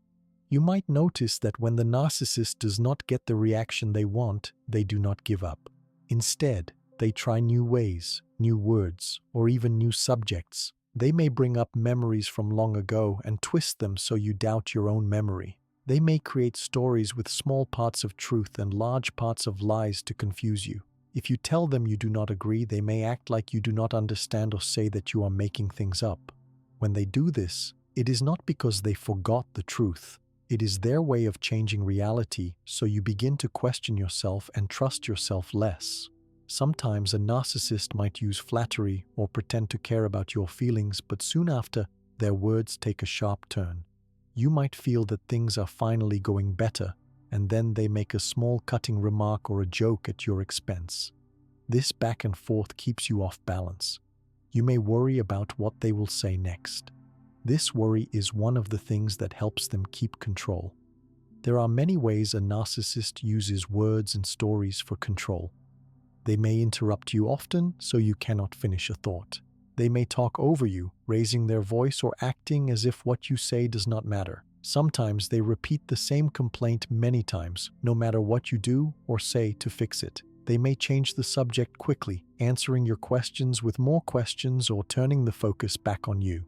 You might notice that when the narcissist does not get the reaction they want, they do not give up. Instead, they try new ways, new words, or even new subjects. They may bring up memories from long ago and twist them so you doubt your own memory. They may create stories with small parts of truth and large parts of lies to confuse you. If you tell them you do not agree, they may act like you do not understand or say that you are making things up. When they do this, it is not because they forgot the truth. It is their way of changing reality, so you begin to question yourself and trust yourself less. Sometimes a narcissist might use flattery or pretend to care about your feelings, but soon after, their words take a sharp turn. You might feel that things are finally going better, and then they make a small cutting remark or a joke at your expense. This back and forth keeps you off balance. You may worry about what they will say next. This worry is one of the things that helps them keep control. There are many ways a narcissist uses words and stories for control. They may interrupt you often so you cannot finish a thought. They may talk over you, raising their voice or acting as if what you say does not matter. Sometimes they repeat the same complaint many times, no matter what you do or say to fix it. They may change the subject quickly, answering your questions with more questions or turning the focus back on you.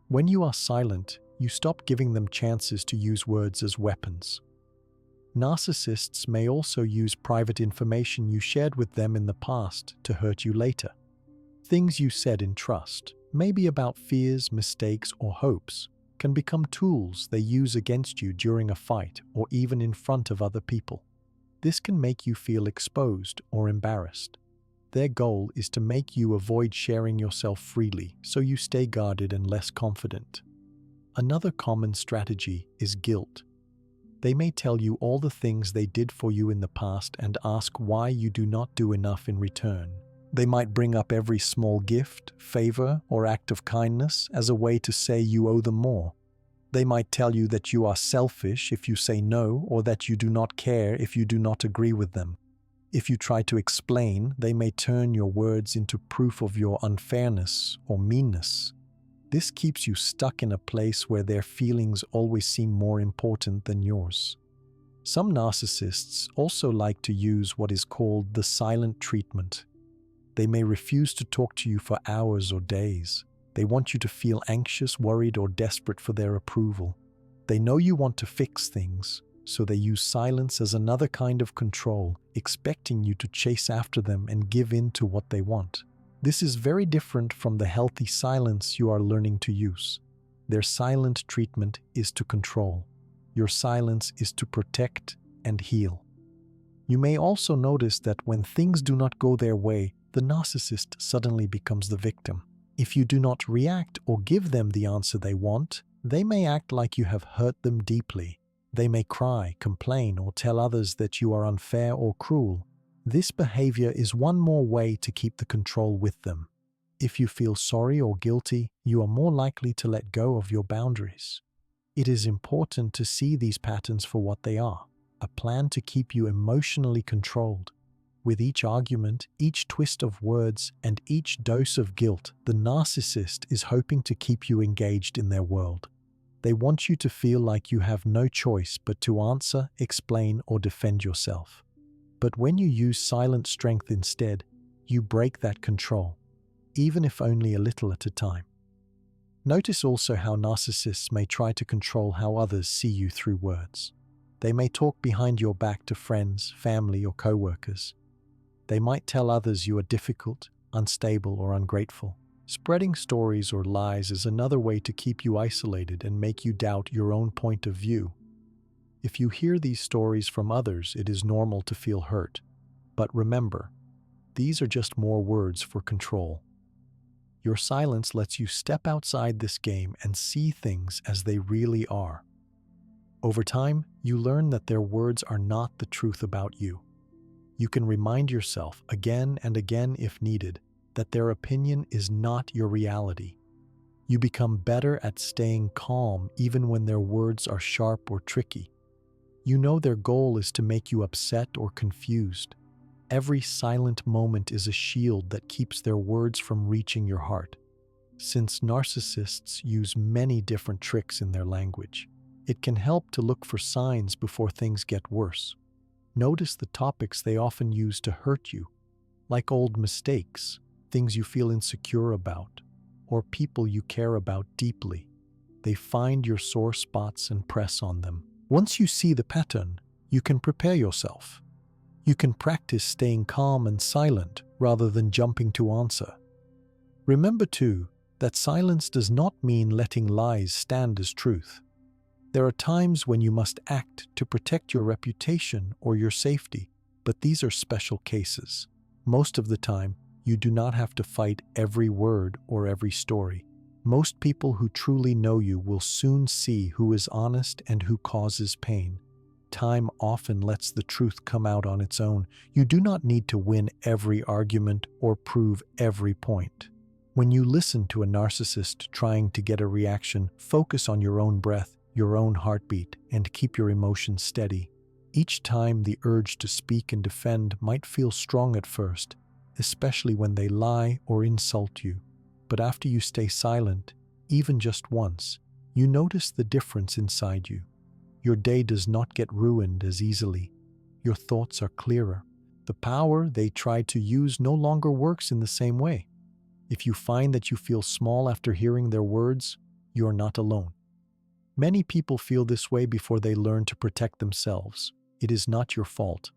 When you are silent, you stop giving them chances to use words as weapons. Narcissists may also use private information you shared with them in the past to hurt you later. Things you said in trust, maybe about fears, mistakes, or hopes, can become tools they use against you during a fight or even in front of other people. This can make you feel exposed or embarrassed. Their goal is to make you avoid sharing yourself freely, so you stay guarded and less confident. Another common strategy is guilt. They may tell you all the things they did for you in the past and ask why you do not do enough in return. They might bring up every small gift, favor, or act of kindness as a way to say you owe them more. They might tell you that you are selfish if you say no, or that you do not care if you do not agree with them. If you try to explain, they may turn your words into proof of your unfairness or meanness. This keeps you stuck in a place where their feelings always seem more important than yours. Some narcissists also like to use what is called the silent treatment. They may refuse to talk to you for hours or days. They want you to feel anxious, worried, or desperate for their approval. They know you want to fix things, so they use silence as another kind of control, expecting you to chase after them and give in to what they want. This is very different from the healthy silence you are learning to use. Their silent treatment is to control. Your silence is to protect and heal. You may also notice that when things do not go their way, the narcissist suddenly becomes the victim. If you do not react or give them the answer they want, they may act like you have hurt them deeply. They may cry, complain, or tell others that you are unfair or cruel. This behavior is one more way to keep the control with them. If you feel sorry or guilty, you are more likely to let go of your boundaries. It is important to see these patterns for what they are, a plan to keep you emotionally controlled. With each argument, each twist of words, and each dose of guilt, the narcissist is hoping to keep you engaged in their world. They want you to feel like you have no choice but to answer, explain, or defend yourself. But when you use silent strength instead, you break that control, even if only a little at a time. Notice also how narcissists may try to control how others see you through words. They may talk behind your back to friends, family, or co-workers. They might tell others you are difficult, unstable, or ungrateful. Spreading stories or lies is another way to keep you isolated and make you doubt your own point of view. If you hear these stories from others, it is normal to feel hurt. But remember, these are just more words for control. Your silence lets you step outside this game and see things as they really are. Over time, you learn that their words are not the truth about you. You can remind yourself again and again if needed that their opinion is not your reality. You become better at staying calm even when their words are sharp or tricky. You know their goal is to make you upset or confused. Every silent moment is a shield that keeps their words from reaching your heart. Since narcissists use many different tricks in their language, it can help to look for signs before things get worse. Notice the topics they often use to hurt you, like old mistakes, things you feel insecure about, or people you care about deeply. They find your sore spots and press on them. Once you see the pattern, you can prepare yourself. You can practice staying calm and silent rather than jumping to answer. Remember too, that silence does not mean letting lies stand as truth. There are times when you must act to protect your reputation or your safety, but these are special cases. Most of the time, you do not have to fight every word or every story. Most people who truly know you will soon see who is honest and who causes pain. Time often lets the truth come out on its own. You do not need to win every argument or prove every point. When you listen to a narcissist trying to get a reaction, focus on your own breath, your own heartbeat, and keep your emotions steady. Each time the urge to speak and defend might feel strong at first, especially when they lie or insult you. But after you stay silent, even just once, you notice the difference inside you. Your day does not get ruined as easily. Your thoughts are clearer. The power they tried to use no longer works in the same way. If you find that you feel small after hearing their words, you are not alone. Many people feel this way before they learn to protect themselves. It is not your fault.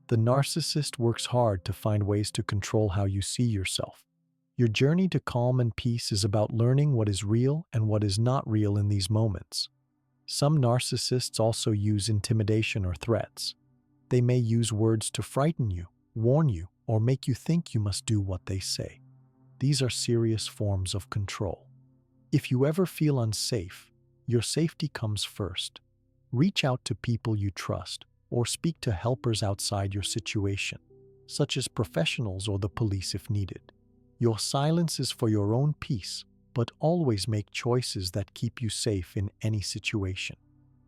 The narcissist works hard to find ways to control how you see yourself. Your journey to calm and peace is about learning what is real and what is not real in these moments. Some narcissists also use intimidation or threats. They may use words to frighten you, warn you, or make you think you must do what they say. These are serious forms of control. If you ever feel unsafe, your safety comes first. Reach out to people you trust or speak to helpers outside your situation, such as professionals or the police if needed. Your silence is for your own peace, but always make choices that keep you safe in any situation.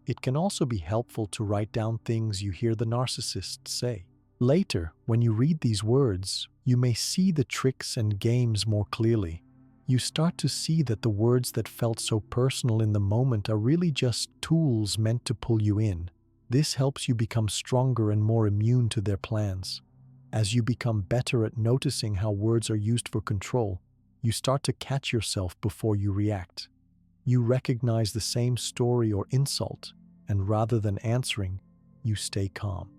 It can also be helpful to write down things you hear the narcissist say. Later, when you read these words, you may see the tricks and games more clearly. You start to see that the words that felt so personal in the moment are really just tools meant to pull you in. This helps you become stronger and more immune to their plans. As you become better at noticing how words are used for control, you start to catch yourself before you react. You recognize the same story or insult, and rather than answering, you stay calm.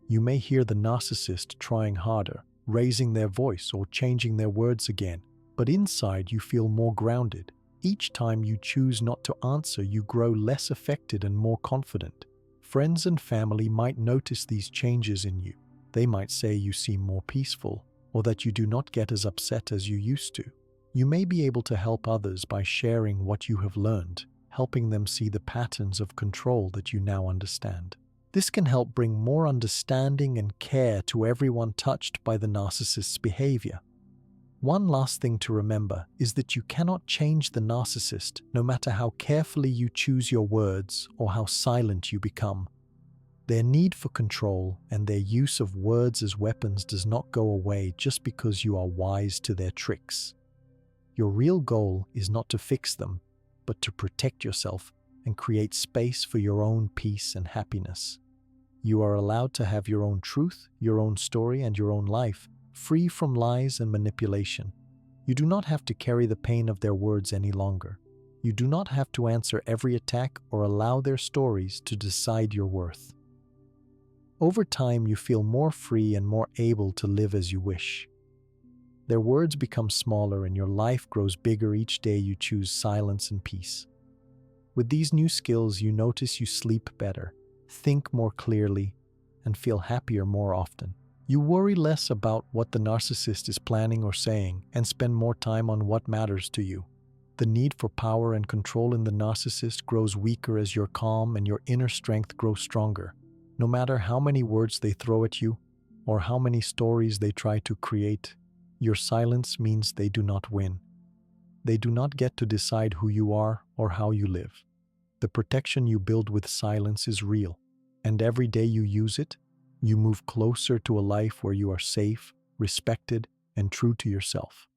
You may hear the narcissist trying harder, raising their voice or changing their words again, but inside you feel more grounded. Each time you choose not to answer, you grow less affected and more confident. Friends and family might notice these changes in you. They might say you seem more peaceful, or that you do not get as upset as you used to. You may be able to help others by sharing what you have learned, helping them see the patterns of control that you now understand. This can help bring more understanding and care to everyone touched by the narcissist's behavior. One last thing to remember is that you cannot change the narcissist no matter how carefully you choose your words or how silent you become. Their need for control and their use of words as weapons does not go away just because you are wise to their tricks. Your real goal is not to fix them, but to protect yourself and create space for your own peace and happiness. You are allowed to have your own truth, your own story, and your own life, free from lies and manipulation. You do not have to carry the pain of their words any longer. You do not have to answer every attack or allow their stories to decide your worth. Over time, you feel more free and more able to live as you wish. Their words become smaller and your life grows bigger each day you choose silence and peace. With these new skills, you notice you sleep better, think more clearly, and feel happier more often. You worry less about what the narcissist is planning or saying and spend more time on what matters to you. The need for power and control in the narcissist grows weaker as your calm and your inner strength grow stronger. No matter how many words they throw at you or how many stories they try to create, your silence means they do not win. They do not get to decide who you are or how you live. The protection you build with silence is real, and every day you use it, you move closer to a life where you are safe, respected, and true to yourself.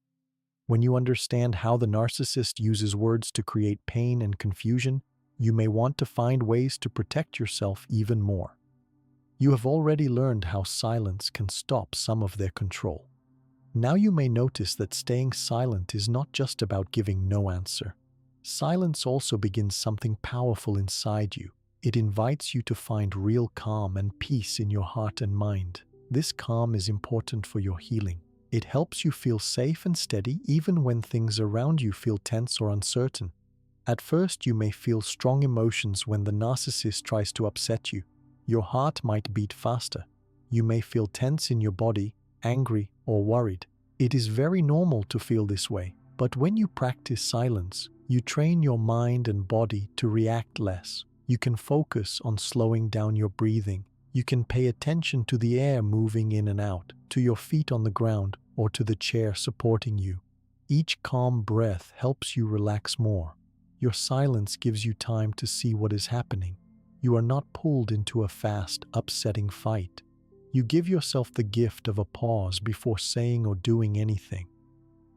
When you understand how the narcissist uses words to create pain and confusion, you may want to find ways to protect yourself even more. You have already learned how silence can stop some of their control. Now you may notice that staying silent is not just about giving no answer. Silence also begins something powerful inside you. It invites you to find real calm and peace in your heart and mind. This calm is important for your healing. It helps you feel safe and steady even when things around you feel tense or uncertain. At first, you may feel strong emotions when the narcissist tries to upset you. Your heart might beat faster. You may feel tense in your body, angry, or worried. It is very normal to feel this way, but when you practice silence, you train your mind and body to react less. You can focus on slowing down your breathing. You can pay attention to the air moving in and out, to your feet on the ground, or to the chair supporting you. Each calm breath helps you relax more. Your silence gives you time to see what is happening. You are not pulled into a fast, upsetting fight. You give yourself the gift of a pause before saying or doing anything.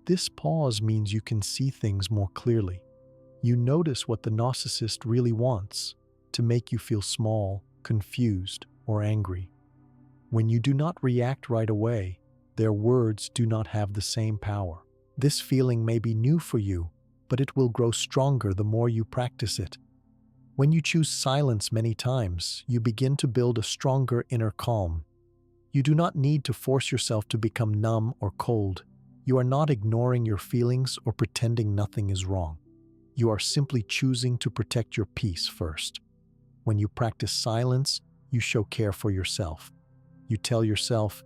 This pause means you can see things more clearly. You notice what the narcissist really wants: to make you feel small, confused, or angry. When you do not react right away, their words do not have the same power. This feeling may be new for you, but it will grow stronger the more you practice it. When you choose silence many times, you begin to build a stronger inner calm. You do not need to force yourself to become numb or cold. You are not ignoring your feelings or pretending nothing is wrong. You are simply choosing to protect your peace first. When you practice silence, you show care for yourself. You tell yourself,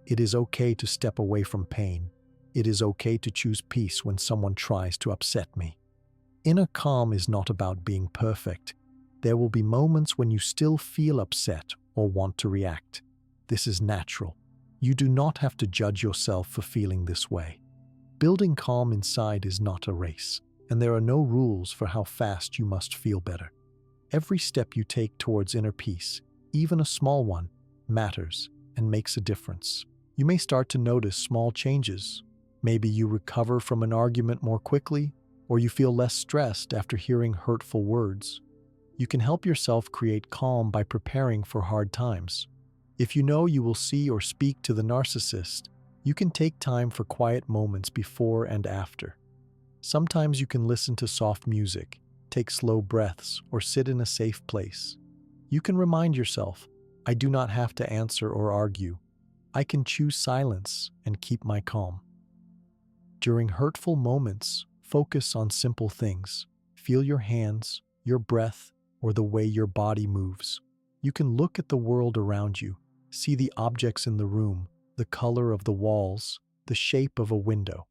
it is okay to step away from pain. It is okay to choose peace when someone tries to upset me. Inner calm is not about being perfect. There will be moments when you still feel upset or want to react. This is natural. You do not have to judge yourself for feeling this way. Building calm inside is not a race, and there are no rules for how fast you must feel better. Every step you take towards inner peace, even a small one, matters and makes a difference. You may start to notice small changes. Maybe you recover from an argument more quickly, or you feel less stressed after hearing hurtful words. You can help yourself create calm by preparing for hard times. If you know you will see or speak to the narcissist, you can take time for quiet moments before and after. Sometimes you can listen to soft music, take slow breaths, or sit in a safe place. You can remind yourself, I do not have to answer or argue. I can choose silence and keep my calm. During hurtful moments, focus on simple things. Feel your hands, your breath, or the way your body moves. You can look at the world around you, see the objects in the room, the color of the walls, the shape of a window.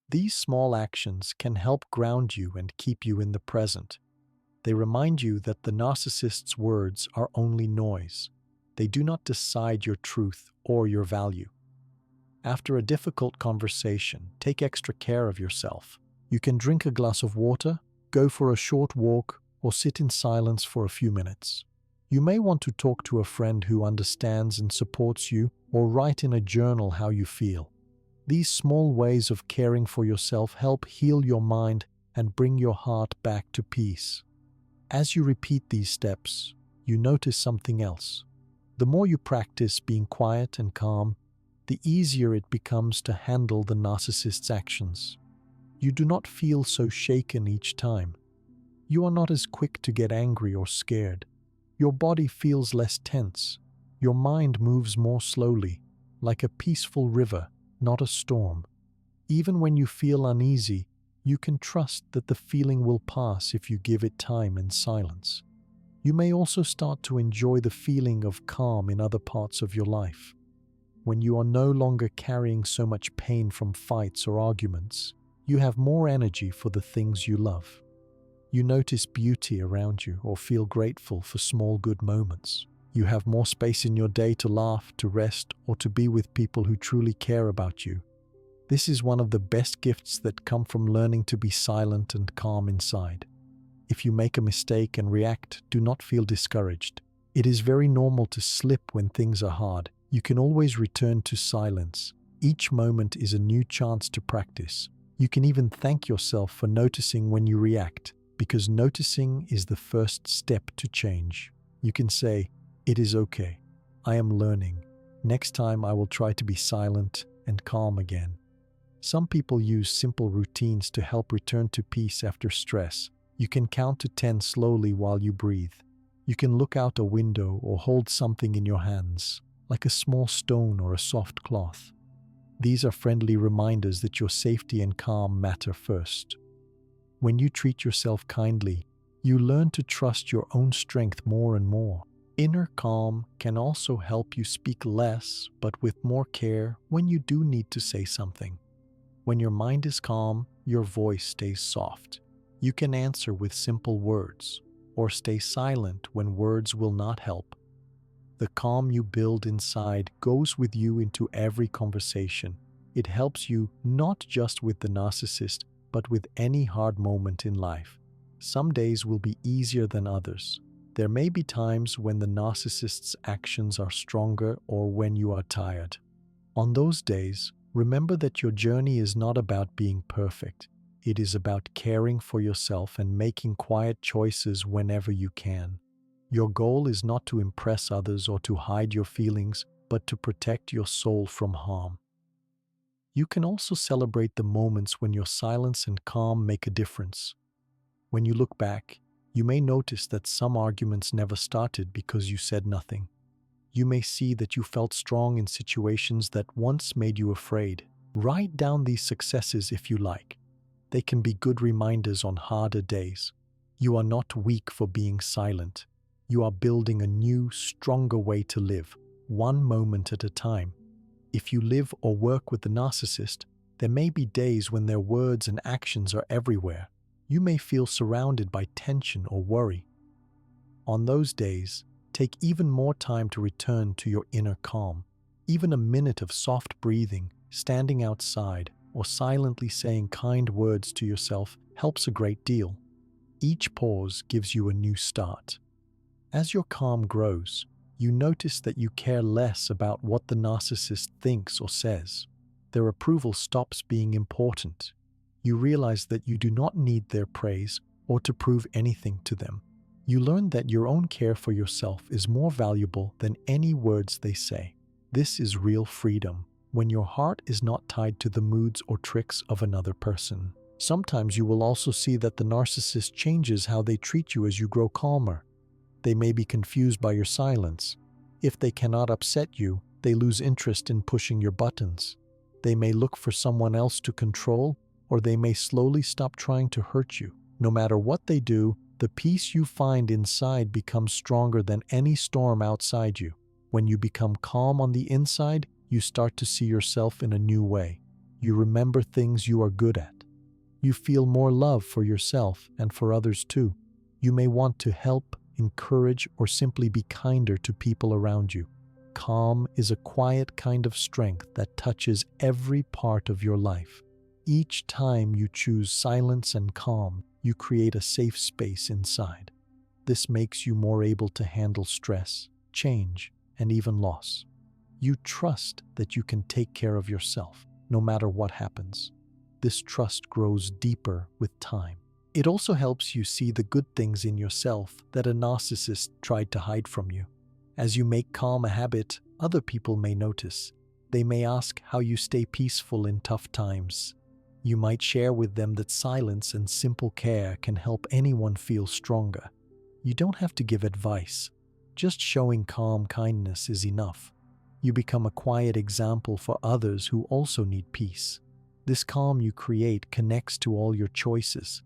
These small actions can help ground you and keep you in the present. They remind you that the narcissist's words are only noise. They do not decide your truth or your value. After a difficult conversation, take extra care of yourself. You can drink a glass of water, go for a short walk, or sit in silence for a few minutes. You may want to talk to a friend who understands and supports you, or write in a journal how you feel. These small ways of caring for yourself help heal your mind and bring your heart back to peace. As you repeat these steps, you notice something else. The more you practice being quiet and calm, the easier it becomes to handle the narcissist's actions. You do not feel so shaken each time. You are not as quick to get angry or scared. Your body feels less tense. Your mind moves more slowly, like a peaceful river, not a storm. Even when you feel uneasy, you can trust that the feeling will pass if you give it time and silence. You may also start to enjoy the feeling of calm in other parts of your life. When you are no longer carrying so much pain from fights or arguments, you have more energy for the things you love. You notice beauty around you or feel grateful for small good moments. You have more space in your day to laugh, to rest, or to be with people who truly care about you. This is one of the best gifts that come from learning to be silent and calm inside. If you make a mistake and react, do not feel discouraged. It is very normal to slip when things are hard. You can always return to silence. Each moment is a new chance to practice. You can even thank yourself for noticing when you react, because noticing is the first step to change. You can say, it is okay. I am learning. Next time I will try to be silent and calm again. Some people use simple routines to help return to peace after stress. You can count to 10 slowly while you breathe. You can look out a window or hold something in your hands, like a small stone or a soft cloth. These are friendly reminders that your safety and calm matter first. When you treat yourself kindly, you learn to trust your own strength more and more. Inner calm can also help you speak less, but with more care when you do need to say something. When your mind is calm, your voice stays soft. You can answer with simple words, or stay silent when words will not help. The calm you build inside goes with you into every conversation. It helps you not just with the narcissist, but with any hard moment in life. Some days will be easier than others. There may be times when the narcissist's actions are stronger or when you are tired. On those days, Remember that your journey is not about being perfect. It is about caring for yourself and making quiet choices whenever you can. Your goal is not to impress others or to hide your feelings, but to protect your soul from harm. You can also celebrate the moments when your silence and calm make a difference. When you look back, you may notice that some arguments never started because you said nothing. You may see that you felt strong in situations that once made you afraid. Write down these successes if you like. They can be good reminders on harder days. You are not weak for being silent. You are building a new, stronger way to live, one moment at a time. If you live or work with the narcissist, there may be days when their words and actions are everywhere. You may feel surrounded by tension or worry. On those days, take even more time to return to your inner calm. Even a minute of soft breathing, standing outside, or silently saying kind words to yourself helps a great deal. Each pause gives you a new start. As your calm grows, you notice that you care less about what the narcissist thinks or says. Their approval stops being important. You realize that you do not need their praise or to prove anything to them. You learn that your own care for yourself is more valuable than any words they say. This is real freedom, when your heart is not tied to the moods or tricks of another person. Sometimes you will also see that the narcissist changes how they treat you as you grow calmer. They may be confused by your silence. If they cannot upset you, they lose interest in pushing your buttons. They may look for someone else to control, or they may slowly stop trying to hurt you. No matter what they do, the peace you find inside becomes stronger than any storm outside you. When you become calm on the inside, you start to see yourself in a new way. You remember things you are good at. You feel more love for yourself and for others too. You may want to help, encourage, or simply be kinder to people around you. Calm is a quiet kind of strength that touches every part of your life. Each time you choose silence and calm, you create a safe space inside. This makes you more able to handle stress, change, and even loss. You trust that you can take care of yourself, no matter what happens. This trust grows deeper with time. It also helps you see the good things in yourself that a narcissist tried to hide from you. As you make calm a habit, other people may notice. They may ask how you stay peaceful in tough times. You might share with them that silence and simple care can help anyone feel stronger. You don't have to give advice. Just showing calm kindness is enough. You become a quiet example for others who also need peace. This calm you create connects to all your choices.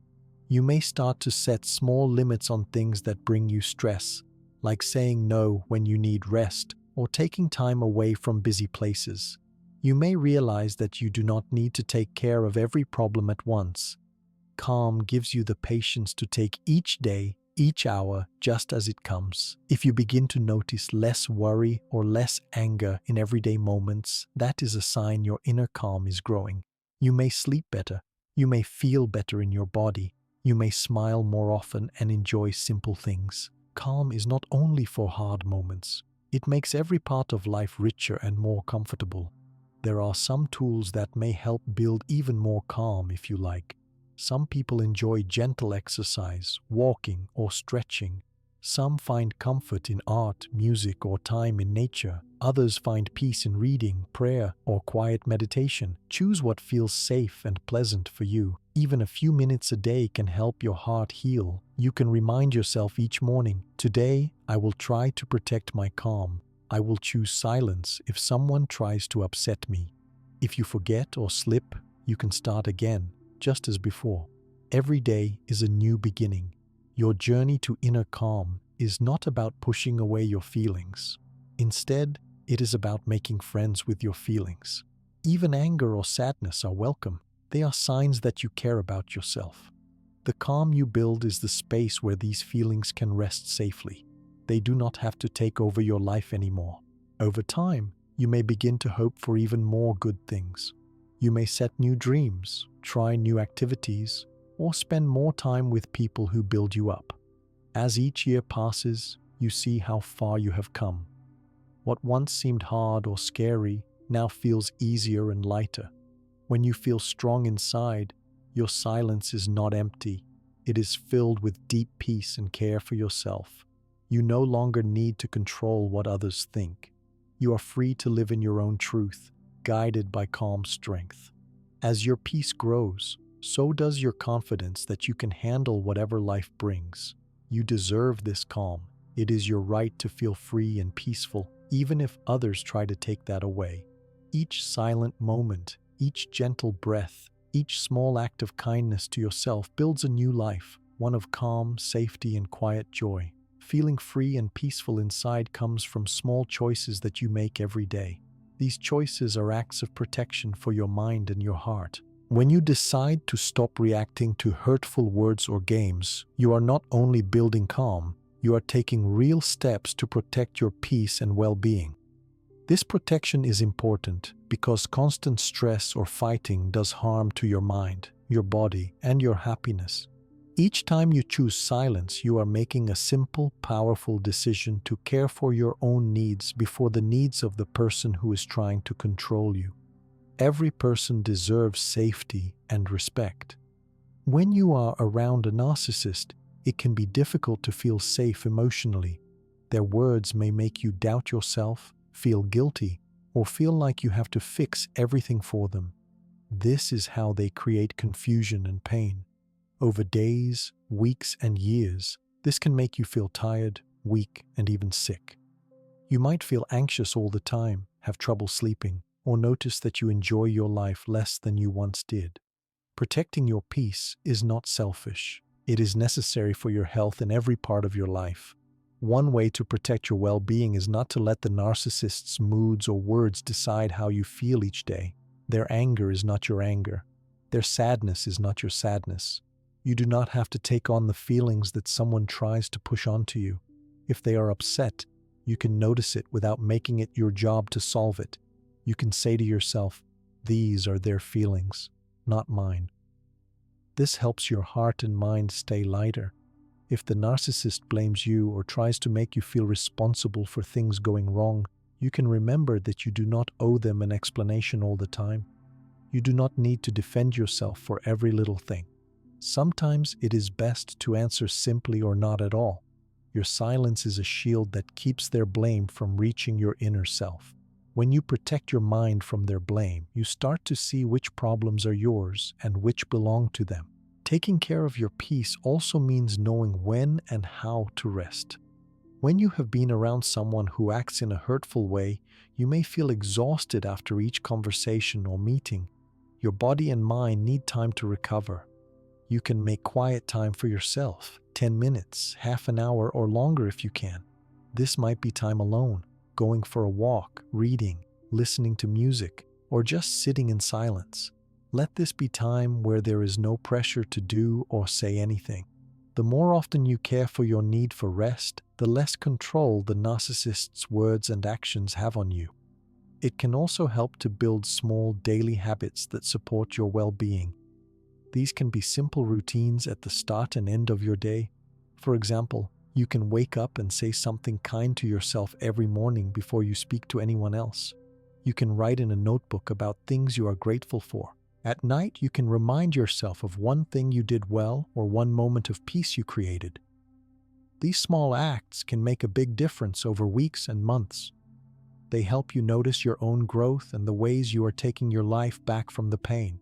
You may start to set small limits on things that bring you stress, like saying no when you need rest or taking time away from busy places. You may realize that you do not need to take care of every problem at once. Calm gives you the patience to take each day, each hour, just as it comes. If you begin to notice less worry or less anger in everyday moments, that is a sign your inner calm is growing. You may sleep better. You may feel better in your body. You may smile more often and enjoy simple things. Calm is not only for hard moments. It makes every part of life richer and more comfortable. There are some tools that may help build even more calm if you like. Some people enjoy gentle exercise, walking, or stretching. Some find comfort in art, music, or time in nature. Others find peace in reading, prayer, or quiet meditation. Choose what feels safe and pleasant for you. Even a few minutes a day can help your heart heal. You can remind yourself each morning, "Today, I will try to protect my calm. I will choose silence if someone tries to upset me." If you forget or slip, you can start again, just as before. Every day is a new beginning. Your journey to inner calm is not about pushing away your feelings. Instead, it is about making friends with your feelings. Even anger or sadness are welcome. They are signs that you care about yourself. The calm you build is the space where these feelings can rest safely. They do not have to take over your life anymore. Over time, you may begin to hope for even more good things. You may set new dreams, try new activities, or spend more time with people who build you up. As each year passes, you see how far you have come. What once seemed hard or scary now feels easier and lighter. When you feel strong inside, your silence is not empty. It is filled with deep peace and care for yourself. You no longer need to control what others think. You are free to live in your own truth, guided by calm strength. As your peace grows, so does your confidence that you can handle whatever life brings. You deserve this calm. It is your right to feel free and peaceful, even if others try to take that away. Each silent moment, each gentle breath, each small act of kindness to yourself builds a new life, one of calm, safety, and quiet joy. Feeling free and peaceful inside comes from small choices that you make every day. These choices are acts of protection for your mind and your heart. When you decide to stop reacting to hurtful words or games, you are not only building calm, you are taking real steps to protect your peace and well-being. This protection is important because constant stress or fighting does harm to your mind, your body, and your happiness. Each time you choose silence, you are making a simple, powerful decision to care for your own needs before the needs of the person who is trying to control you. Every person deserves safety and respect. When you are around a narcissist, it can be difficult to feel safe emotionally. Their words may make you doubt yourself, feel guilty, or feel like you have to fix everything for them. This is how they create confusion and pain. Over days, weeks, and years, this can make you feel tired, weak, and even sick. You might feel anxious all the time, have trouble sleeping, or notice that you enjoy your life less than you once did. Protecting your peace is not selfish. It is necessary for your health in every part of your life. One way to protect your well-being is not to let the narcissist's moods or words decide how you feel each day. Their anger is not your anger. Their sadness is not your sadness. You do not have to take on the feelings that someone tries to push onto you. If they are upset, you can notice it without making it your job to solve it. You can say to yourself, "These are their feelings, not mine." This helps your heart and mind stay lighter. If the narcissist blames you or tries to make you feel responsible for things going wrong, you can remember that you do not owe them an explanation all the time. You do not need to defend yourself for every little thing. Sometimes it is best to answer simply or not at all. Your silence is a shield that keeps their blame from reaching your inner self. When you protect your mind from their blame, you start to see which problems are yours and which belong to them. Taking care of your peace also means knowing when and how to rest. When you have been around someone who acts in a hurtful way, you may feel exhausted after each conversation or meeting. Your body and mind need time to recover. You can make quiet time for yourself, 10 minutes, half an hour, or longer if you can. This might be time alone, going for a walk, reading, listening to music, or just sitting in silence. Let this be time where there is no pressure to do or say anything. The more often you care for your need for rest, the less control the narcissist's words and actions have on you. It can also help to build small daily habits that support your well-being. These can be simple routines at the start and end of your day. For example, you can wake up and say something kind to yourself every morning before you speak to anyone else. You can write in a notebook about things you are grateful for. At night, you can remind yourself of one thing you did well or one moment of peace you created. These small acts can make a big difference over weeks and months. They help you notice your own growth and the ways you are taking your life back from the pain.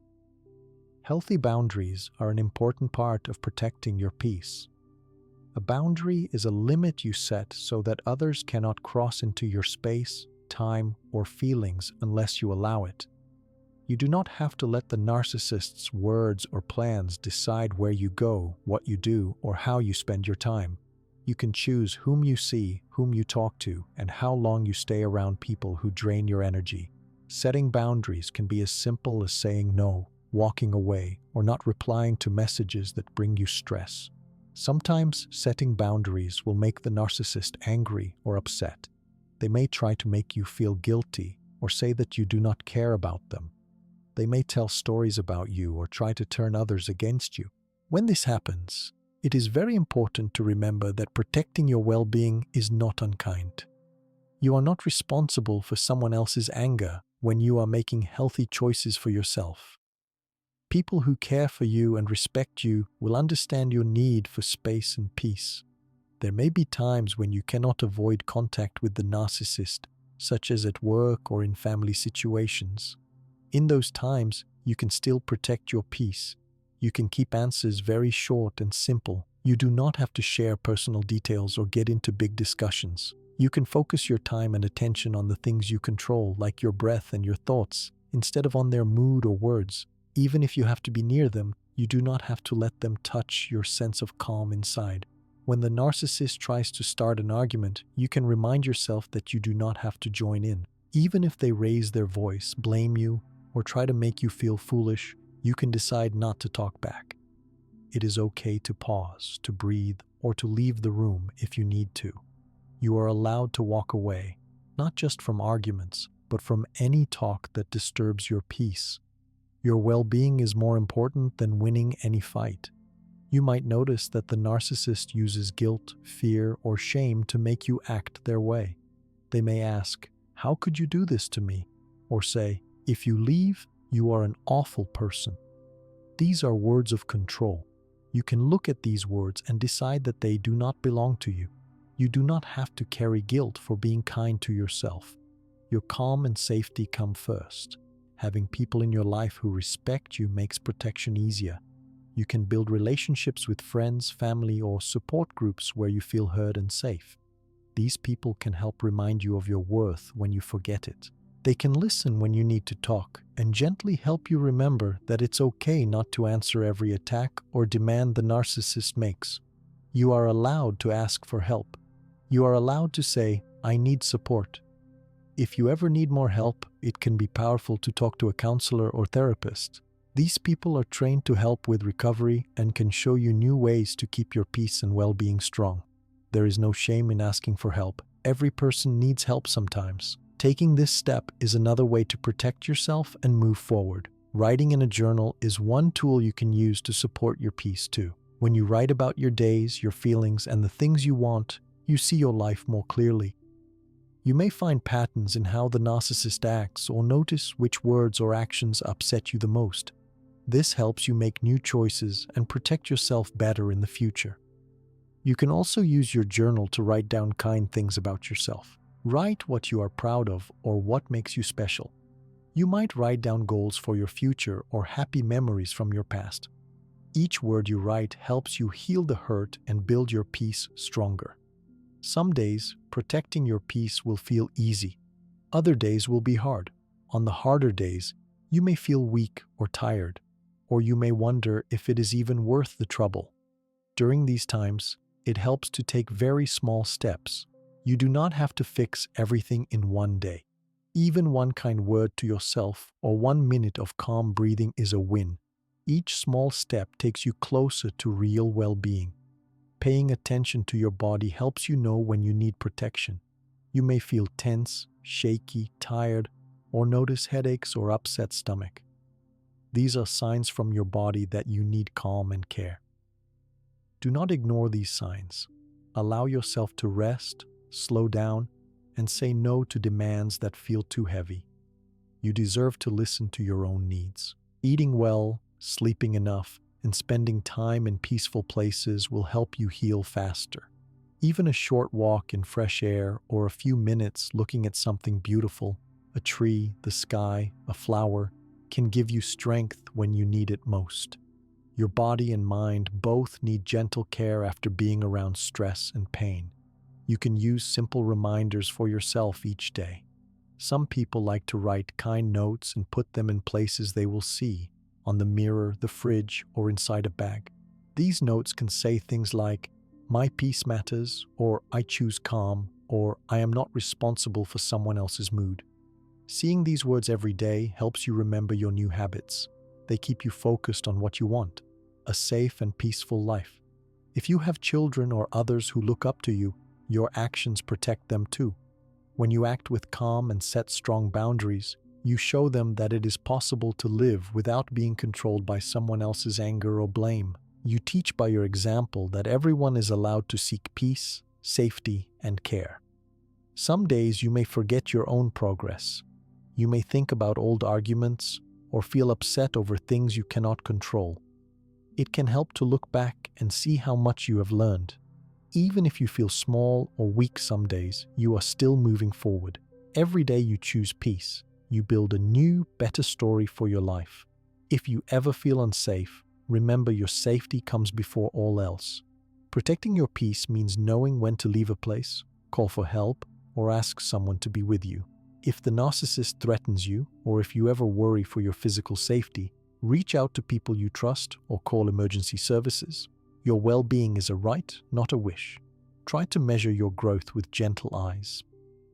Healthy boundaries are an important part of protecting your peace. A boundary is a limit you set so that others cannot cross into your space, time, or feelings unless you allow it. You do not have to let the narcissist's words or plans decide where you go, what you do, or how you spend your time. You can choose whom you see, whom you talk to, and how long you stay around people who drain your energy. Setting boundaries can be as simple as saying no, walking away, or not replying to messages that bring you stress. Sometimes setting boundaries will make the narcissist angry or upset. They may try to make you feel guilty or say that you do not care about them. They may tell stories about you or try to turn others against you. When this happens, it is very important to remember that protecting your well-being is not unkind. You are not responsible for someone else's anger, when you are making healthy choices for yourself. People who care for you and respect you will understand your need for space and peace. There may be times when you cannot avoid contact with the narcissist, such as at work or in family situations. In those times, you can still protect your peace. You can keep answers very short and simple. You do not have to share personal details or get into big discussions. You can focus your time and attention on the things you control, like your breath and your thoughts, instead of on their mood or words. Even if you have to be near them, you do not have to let them touch your sense of calm inside. When the narcissist tries to start an argument, you can remind yourself that you do not have to join in. Even if they raise their voice, blame you, or try to make you feel foolish, you can decide not to talk back. It is okay to pause, to breathe, or to leave the room if you need to. You are allowed to walk away, not just from arguments, but from any talk that disturbs your peace. Your well-being is more important than winning any fight. You might notice that the narcissist uses guilt, fear, or shame to make you act their way. They may ask, "How could you do this to me?" Or say, "If you leave, you are an awful person." These are words of control. You can look at these words and decide that they do not belong to you. You do not have to carry guilt for being kind to yourself. Your calm and safety come first. Having people in your life who respect you makes protection easier. You can build relationships with friends, family, or support groups where you feel heard and safe. These people can help remind you of your worth when you forget it. They can listen when you need to talk and gently help you remember that it's okay not to answer every attack or demand the narcissist makes. You are allowed to ask for help. You are allowed to say, "I need support." If you ever need more help, it can be powerful to talk to a counselor or therapist. These people are trained to help with recovery and can show you new ways to keep your peace and well-being strong. There is no shame in asking for help. Every person needs help sometimes. Taking this step is another way to protect yourself and move forward. Writing in a journal is one tool you can use to support your peace too. When you write about your days, your feelings, and the things you want, you see your life more clearly. You may find patterns in how the narcissist acts or notice which words or actions upset you the most. This helps you make new choices and protect yourself better in the future. You can also use your journal to write down kind things about yourself. Write what you are proud of or what makes you special. You might write down goals for your future or happy memories from your past. Each word you write helps you heal the hurt and build your peace stronger. Some days, protecting your peace will feel easy. Other days will be hard. On the harder days, you may feel weak or tired, or you may wonder if it is even worth the trouble. During these times, it helps to take very small steps. You do not have to fix everything in one day. Even one kind word to yourself or 1 minute of calm breathing is a win. Each small step takes you closer to real well-being. Paying attention to your body helps you know when you need protection. You may feel tense, shaky, tired, or notice headaches or upset stomach. These are signs from your body that you need calm and care. Do not ignore these signs. Allow yourself to rest, slow down, and say no to demands that feel too heavy. You deserve to listen to your own needs. Eating well, sleeping enough, and spending time in peaceful places will help you heal faster. Even a short walk in fresh air or a few minutes looking at something beautiful, a tree, the sky, a flower, can give you strength when you need it most. Your body and mind both need gentle care after being around stress and pain. You can use simple reminders for yourself each day. Some people like to write kind notes and put them in places they will see, on the mirror, the fridge, or inside a bag. These notes can say things like, "My peace matters," or "I choose calm," or "I am not responsible for someone else's mood." Seeing these words every day helps you remember your new habits. They keep you focused on what you want, a safe and peaceful life. If you have children or others who look up to you, your actions protect them too. When you act with calm and set strong boundaries, you show them that it is possible to live without being controlled by someone else's anger or blame. You teach by your example that everyone is allowed to seek peace, safety, and care. Some days you may forget your own progress. You may think about old arguments or feel upset over things you cannot control. It can help to look back and see how much you have learned. Even if you feel small or weak some days, you are still moving forward. Every day you choose peace. You build a new, better story for your life. If you ever feel unsafe, remember your safety comes before all else. Protecting your peace means knowing when to leave a place, call for help, or ask someone to be with you. If the narcissist threatens you, or if you ever worry for your physical safety, reach out to people you trust or call emergency services. Your well-being is a right, not a wish. Try to measure your growth with gentle eyes.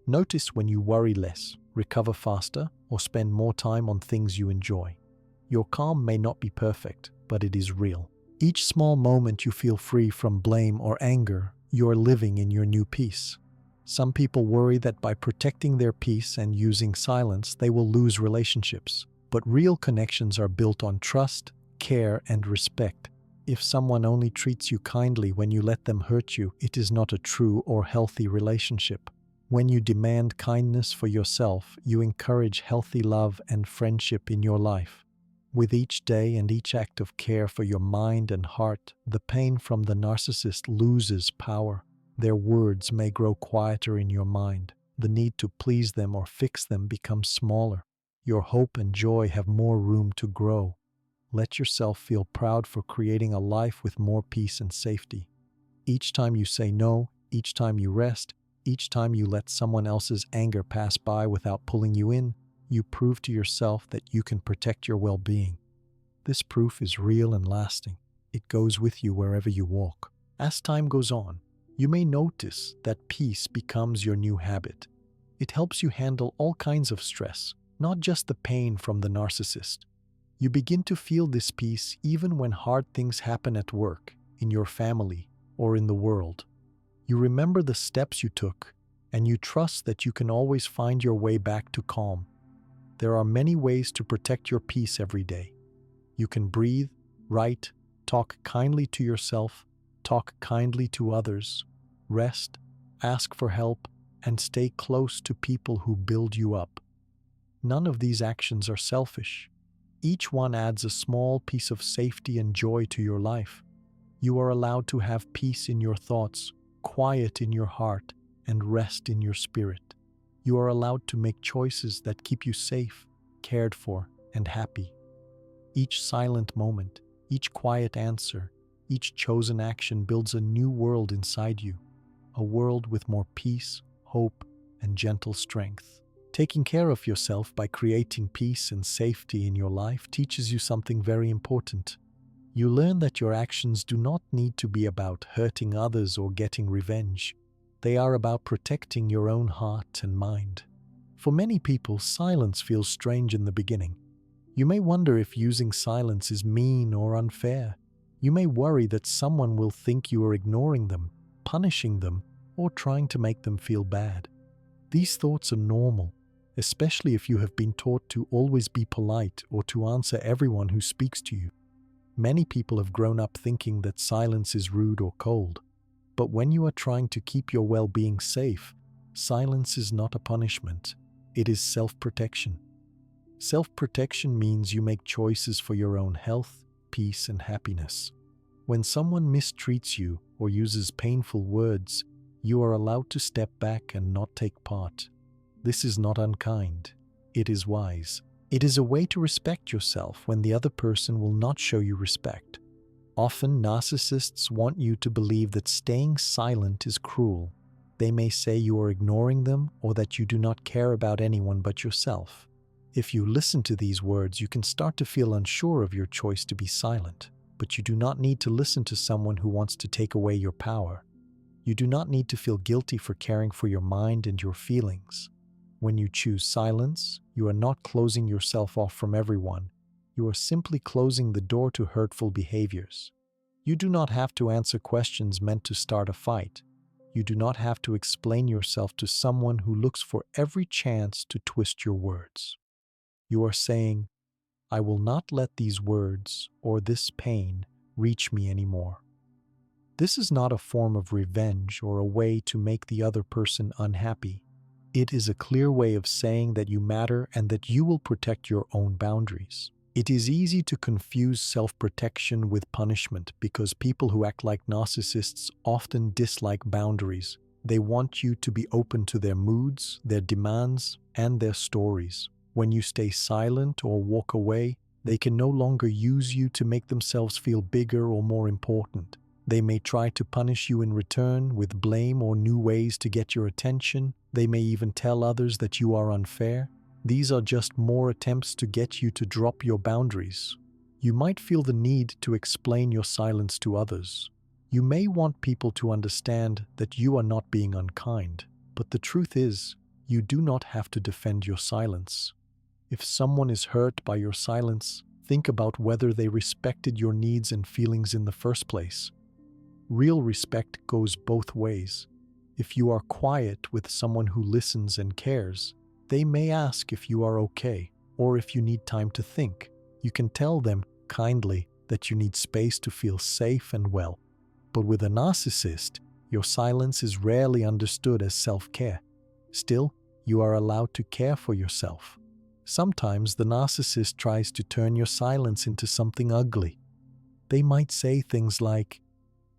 Notice when you worry less, recover faster, or spend more time on things you enjoy. Your calm may not be perfect, but it is real. Each small moment you feel free from blame or anger, you are living in your new peace. Some people worry that by protecting their peace and using silence, they will lose relationships. But real connections are built on trust, care, and respect. If someone only treats you kindly when you let them hurt you, it is not a true or healthy relationship. When you demand kindness for yourself, you encourage healthy love and friendship in your life. With each day and each act of care for your mind and heart, the pain from the narcissist loses power. Their words may grow quieter in your mind. The need to please them or fix them becomes smaller. Your hope and joy have more room to grow. Let yourself feel proud for creating a life with more peace and safety. Each time you say no, each time you rest, each time you let someone else's anger pass by without pulling you in, you prove to yourself that you can protect your well-being. This proof is real and lasting. It goes with you wherever you walk. As time goes on, you may notice that peace becomes your new habit. It helps you handle all kinds of stress, not just the pain from the narcissist. You begin to feel this peace even when hard things happen at work, in your family, or in the world. You remember the steps you took, and you trust that you can always find your way back to calm. There are many ways to protect your peace every day. You can breathe, write, talk kindly to yourself, talk kindly to others, rest, ask for help, and stay close to people who build you up. None of these actions are selfish. Each one adds a small piece of safety and joy to your life. You are allowed to have peace in your thoughts, quiet in your heart, and rest in your spirit. You are allowed to make choices that keep you safe, cared for, and happy. Each silent moment, each quiet answer, each chosen action builds a new world inside you, a world with more peace, hope, and gentle strength. Taking care of yourself by creating peace and safety in your life teaches you something very important. You learn that your actions do not need to be about hurting others or getting revenge. They are about protecting your own heart and mind. For many people, silence feels strange in the beginning. You may wonder if using silence is mean or unfair. You may worry that someone will think you are ignoring them, punishing them, or trying to make them feel bad. These thoughts are normal, especially if you have been taught to always be polite or to answer everyone who speaks to you. Many people have grown up thinking that silence is rude or cold. But when you are trying to keep your well-being safe, silence is not a punishment. It is self-protection. Self-protection means you make choices for your own health, peace, and happiness. When someone mistreats you or uses painful words, you are allowed to step back and not take part. This is not unkind. It is wise. It is a way to respect yourself when the other person will not show you respect. Often, narcissists want you to believe that staying silent is cruel. They may say you are ignoring them or that you do not care about anyone but yourself. If you listen to these words, you can start to feel unsure of your choice to be silent. But you do not need to listen to someone who wants to take away your power. You do not need to feel guilty for caring for your mind and your feelings. When you choose silence, you are not closing yourself off from everyone. You are simply closing the door to hurtful behaviors. You do not have to answer questions meant to start a fight. You do not have to explain yourself to someone who looks for every chance to twist your words. You are saying, I will not let these words or this pain reach me anymore. This is not a form of revenge or a way to make the other person unhappy. It is a clear way of saying that you matter and that you will protect your own boundaries. It is easy to confuse self-protection with punishment because people who act like narcissists often dislike boundaries. They want you to be open to their moods, their demands, and their stories. When you stay silent or walk away, they can no longer use you to make themselves feel bigger or more important. They may try to punish you in return with blame or new ways to get your attention. They may even tell others that you are unfair. These are just more attempts to get you to drop your boundaries. You might feel the need to explain your silence to others. You may want people to understand that you are not being unkind, but the truth is, you do not have to defend your silence. If someone is hurt by your silence, think about whether they respected your needs and feelings in the first place. Real respect goes both ways. If you are quiet with someone who listens and cares, they may ask if you are okay or if you need time to think. You can tell them kindly that you need space to feel safe and well. But with a narcissist, your silence is rarely understood as self-care. Still, you are allowed to care for yourself. Sometimes the narcissist tries to turn your silence into something ugly. They might say things like,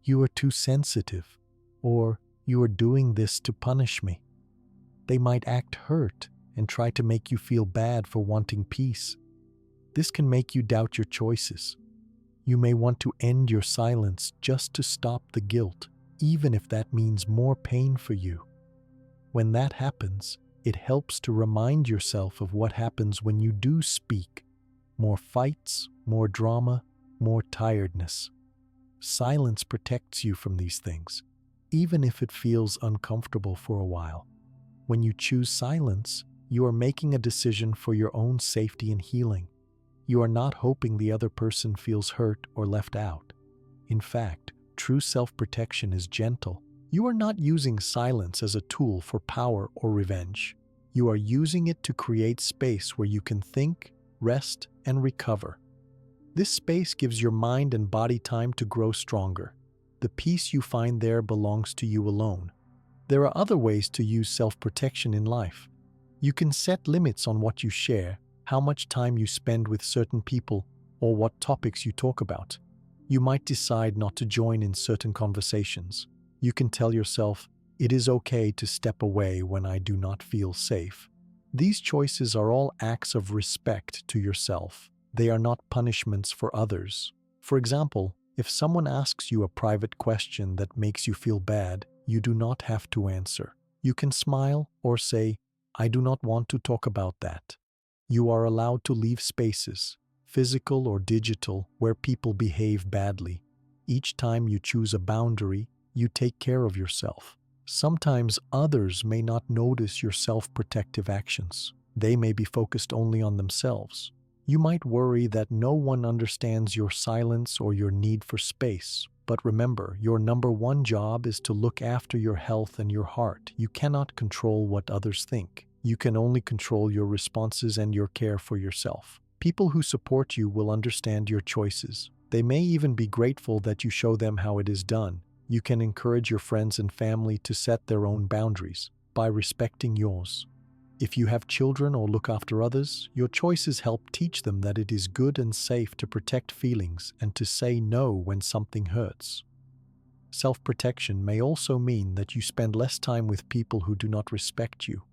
"You are too sensitive," or "You are doing this to punish me." They might act hurt and try to make you feel bad for wanting peace. This can make you doubt your choices. You may want to end your silence just to stop the guilt, even if that means more pain for you. When that happens, it helps to remind yourself of what happens when you do speak. More fights, more drama, more tiredness. Silence protects you from these things, even if it feels uncomfortable for a while. When you choose silence, you are making a decision for your own safety and healing. You are not hoping the other person feels hurt or left out. In fact, true self-protection is gentle. You are not using silence as a tool for power or revenge. You are using it to create space where you can think, rest, and recover. This space gives your mind and body time to grow stronger. The peace you find there belongs to you alone. There are other ways to use self-protection in life. You can set limits on what you share, how much time you spend with certain people, or what topics you talk about. You might decide not to join in certain conversations. You can tell yourself, "It is okay to step away when I do not feel safe." These choices are all acts of respect to yourself. They are not punishments for others. For example, if someone asks you a private question that makes you feel bad, you do not have to answer. You can smile or say, "I do not want to talk about that." You are allowed to leave spaces, physical or digital, where people behave badly. Each time you choose a boundary, you take care of yourself. Sometimes others may not notice your self-protective actions. They may be focused only on themselves. You might worry that no one understands your silence or your need for space. But remember, your number one job is to look after your health and your heart. You cannot control what others think. You can only control your responses and your care for yourself. People who support you will understand your choices. They may even be grateful that you show them how it is done. You can encourage your friends and family to set their own boundaries by respecting yours. If you have children or look after others, your choices help teach them that it is good and safe to protect feelings and to say no when something hurts. Self-protection may also mean that you spend less time with people who do not respect you.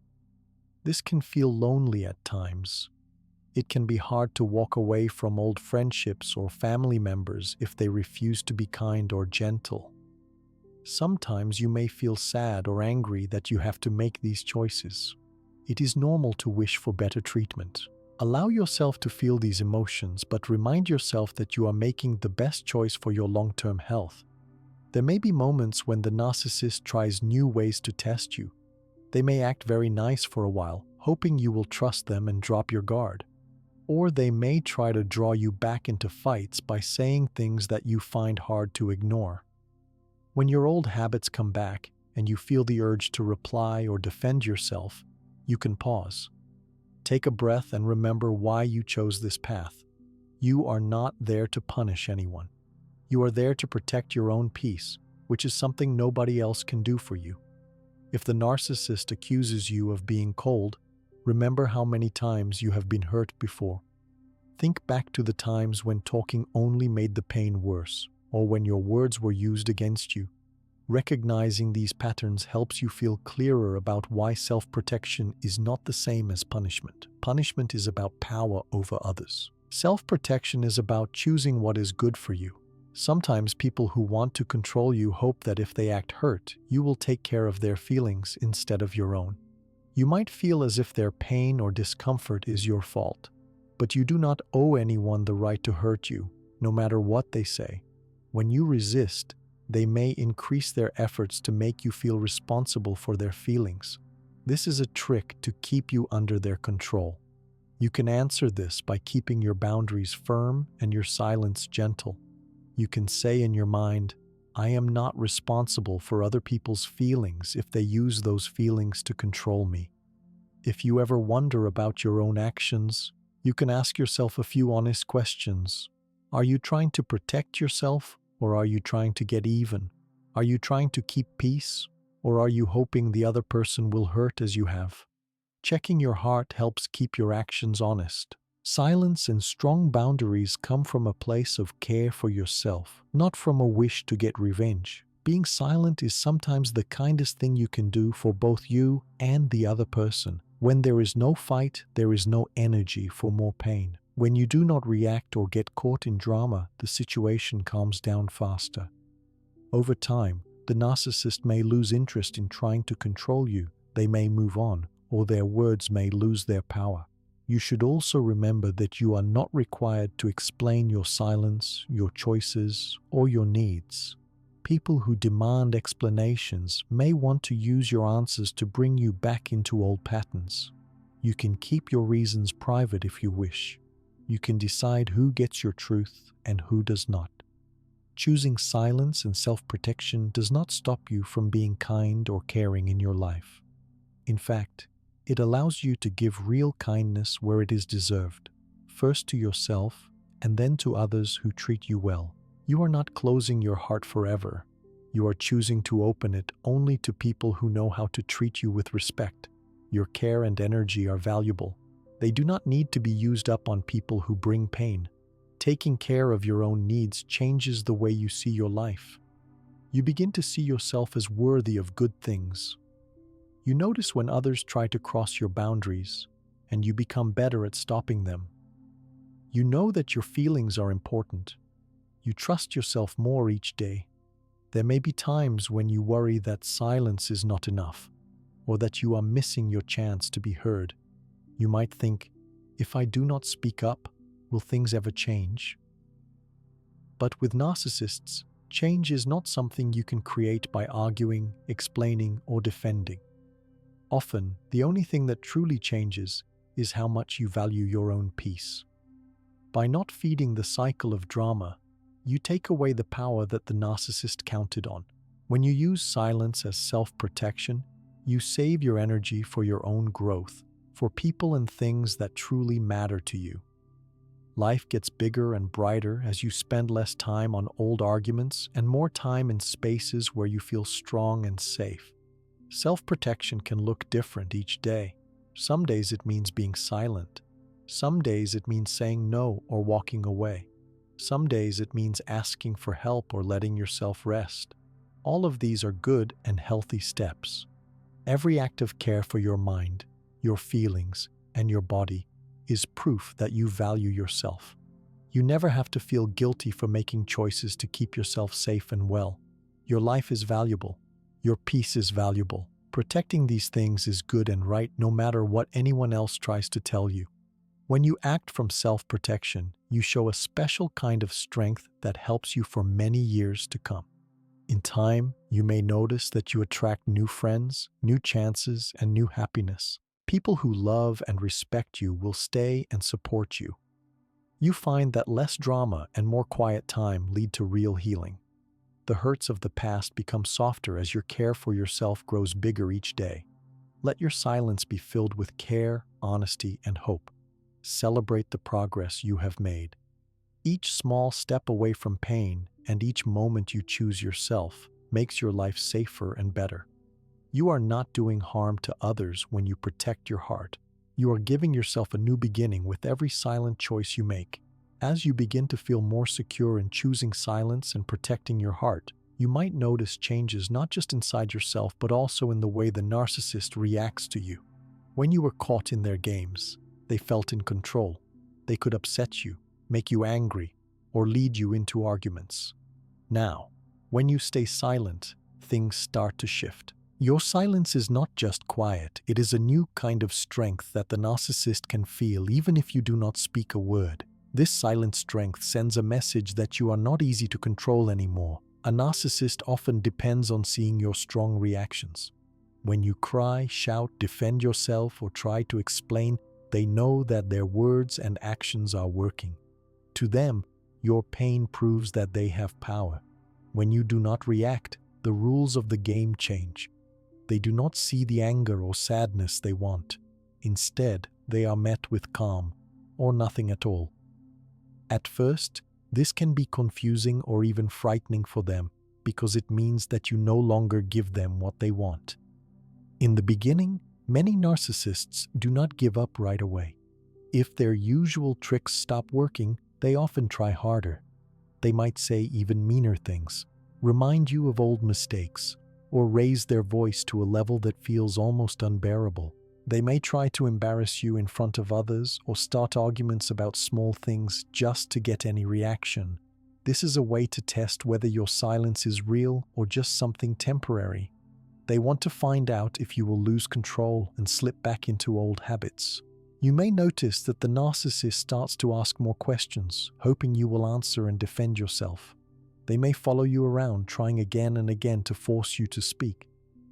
This can feel lonely at times. It can be hard to walk away from old friendships or family members if they refuse to be kind or gentle. Sometimes you may feel sad or angry that you have to make these choices. It is normal to wish for better treatment. Allow yourself to feel these emotions, but remind yourself that you are making the best choice for your long-term health. There may be moments when the narcissist tries new ways to test you. They may act very nice for a while, hoping you will trust them and drop your guard. Or they may try to draw you back into fights by saying things that you find hard to ignore. When your old habits come back and you feel the urge to reply or defend yourself, you can pause. Take a breath and remember why you chose this path. You are not there to punish anyone. You are there to protect your own peace, which is something nobody else can do for you. If the narcissist accuses you of being cold, remember how many times you have been hurt before. Think back to the times when talking only made the pain worse, or when your words were used against you. Recognizing these patterns helps you feel clearer about why self-protection is not the same as punishment. Punishment is about power over others. Self-protection is about choosing what is good for you. Sometimes people who want to control you hope that if they act hurt, you will take care of their feelings instead of your own. You might feel as if their pain or discomfort is your fault, but you do not owe anyone the right to hurt you, no matter what they say. When you resist, they may increase their efforts to make you feel responsible for their feelings. This is a trick to keep you under their control. You can answer this by keeping your boundaries firm and your silence gentle. You can say in your mind, "I am not responsible for other people's feelings if they use those feelings to control me." If you ever wonder about your own actions, you can ask yourself a few honest questions. Are you trying to protect yourself, or are you trying to get even? Are you trying to keep peace, or are you hoping the other person will hurt as you have? Checking your heart helps keep your actions honest. Silence and strong boundaries come from a place of care for yourself, not from a wish to get revenge. Being silent is sometimes the kindest thing you can do for both you and the other person. When there is no fight, there is no energy for more pain. When you do not react or get caught in drama, the situation calms down faster. Over time, the narcissist may lose interest in trying to control you. They may move on, or their words may lose their power. You should also remember that you are not required to explain your silence, your choices, or your needs. People who demand explanations may want to use your answers to bring you back into old patterns. You can keep your reasons private if you wish. You can decide who gets your truth and who does not. Choosing silence and self-protection does not stop you from being kind or caring in your life. In fact, it allows you to give real kindness where it is deserved, first to yourself and then to others who treat you well. You are not closing your heart forever. You are choosing to open it only to people who know how to treat you with respect. Your care and energy are valuable. They do not need to be used up on people who bring pain. Taking care of your own needs changes the way you see your life. You begin to see yourself as worthy of good things. You notice when others try to cross your boundaries, and you become better at stopping them. You know that your feelings are important. You trust yourself more each day. There may be times when you worry that silence is not enough, or that you are missing your chance to be heard. You might think, if I do not speak up, will things ever change? But with narcissists, change is not something you can create by arguing, explaining, or defending. Often, the only thing that truly changes is how much you value your own peace. By not feeding the cycle of drama, you take away the power that the narcissist counted on. When you use silence as self-protection, you save your energy for your own growth, for people and things that truly matter to you. Life gets bigger and brighter as you spend less time on old arguments and more time in spaces where you feel strong and safe. Self-protection can look different each day. Some days it means being silent. Some days it means saying no or walking away. Some days it means asking for help or letting yourself rest. All of these are good and healthy steps. Every act of care for your mind, your feelings, and your body is proof that you value yourself. You never have to feel guilty for making choices to keep yourself safe and well. Your life is valuable. Your peace is valuable. Protecting these things is good and right no matter what anyone else tries to tell you. When you act from self-protection, you show a special kind of strength that helps you for many years to come. In time, you may notice that you attract new friends, new chances, and new happiness. People who love and respect you will stay and support you. You find that less drama and more quiet time lead to real healing. The hurts of the past become softer as your care for yourself grows bigger each day. Let your silence be filled with care, honesty, and hope. Celebrate the progress you have made. Each small step away from pain and each moment you choose yourself makes your life safer and better. You are not doing harm to others when you protect your heart. You are giving yourself a new beginning with every silent choice you make. As you begin to feel more secure in choosing silence and protecting your heart, you might notice changes not just inside yourself but also in the way the narcissist reacts to you. When you were caught in their games, they felt in control. They could upset you, make you angry, or lead you into arguments. Now, when you stay silent, things start to shift. Your silence is not just quiet, it is a new kind of strength that the narcissist can feel even if you do not speak a word. This silent strength sends a message that you are not easy to control anymore. A narcissist often depends on seeing your strong reactions. When you cry, shout, defend yourself, or try to explain, they know that their words and actions are working. To them, your pain proves that they have power. When you do not react, the rules of the game change. They do not see the anger or sadness they want. Instead, they are met with calm, or nothing at all. At first, this can be confusing or even frightening for them because it means that you no longer give them what they want. In the beginning, many narcissists do not give up right away. If their usual tricks stop working, they often try harder. They might say even meaner things, remind you of old mistakes, or raise their voice to a level that feels almost unbearable. They may try to embarrass you in front of others or start arguments about small things just to get any reaction. This is a way to test whether your silence is real or just something temporary. They want to find out if you will lose control and slip back into old habits. You may notice that the narcissist starts to ask more questions, hoping you will answer and defend yourself. They may follow you around, trying again and again to force you to speak.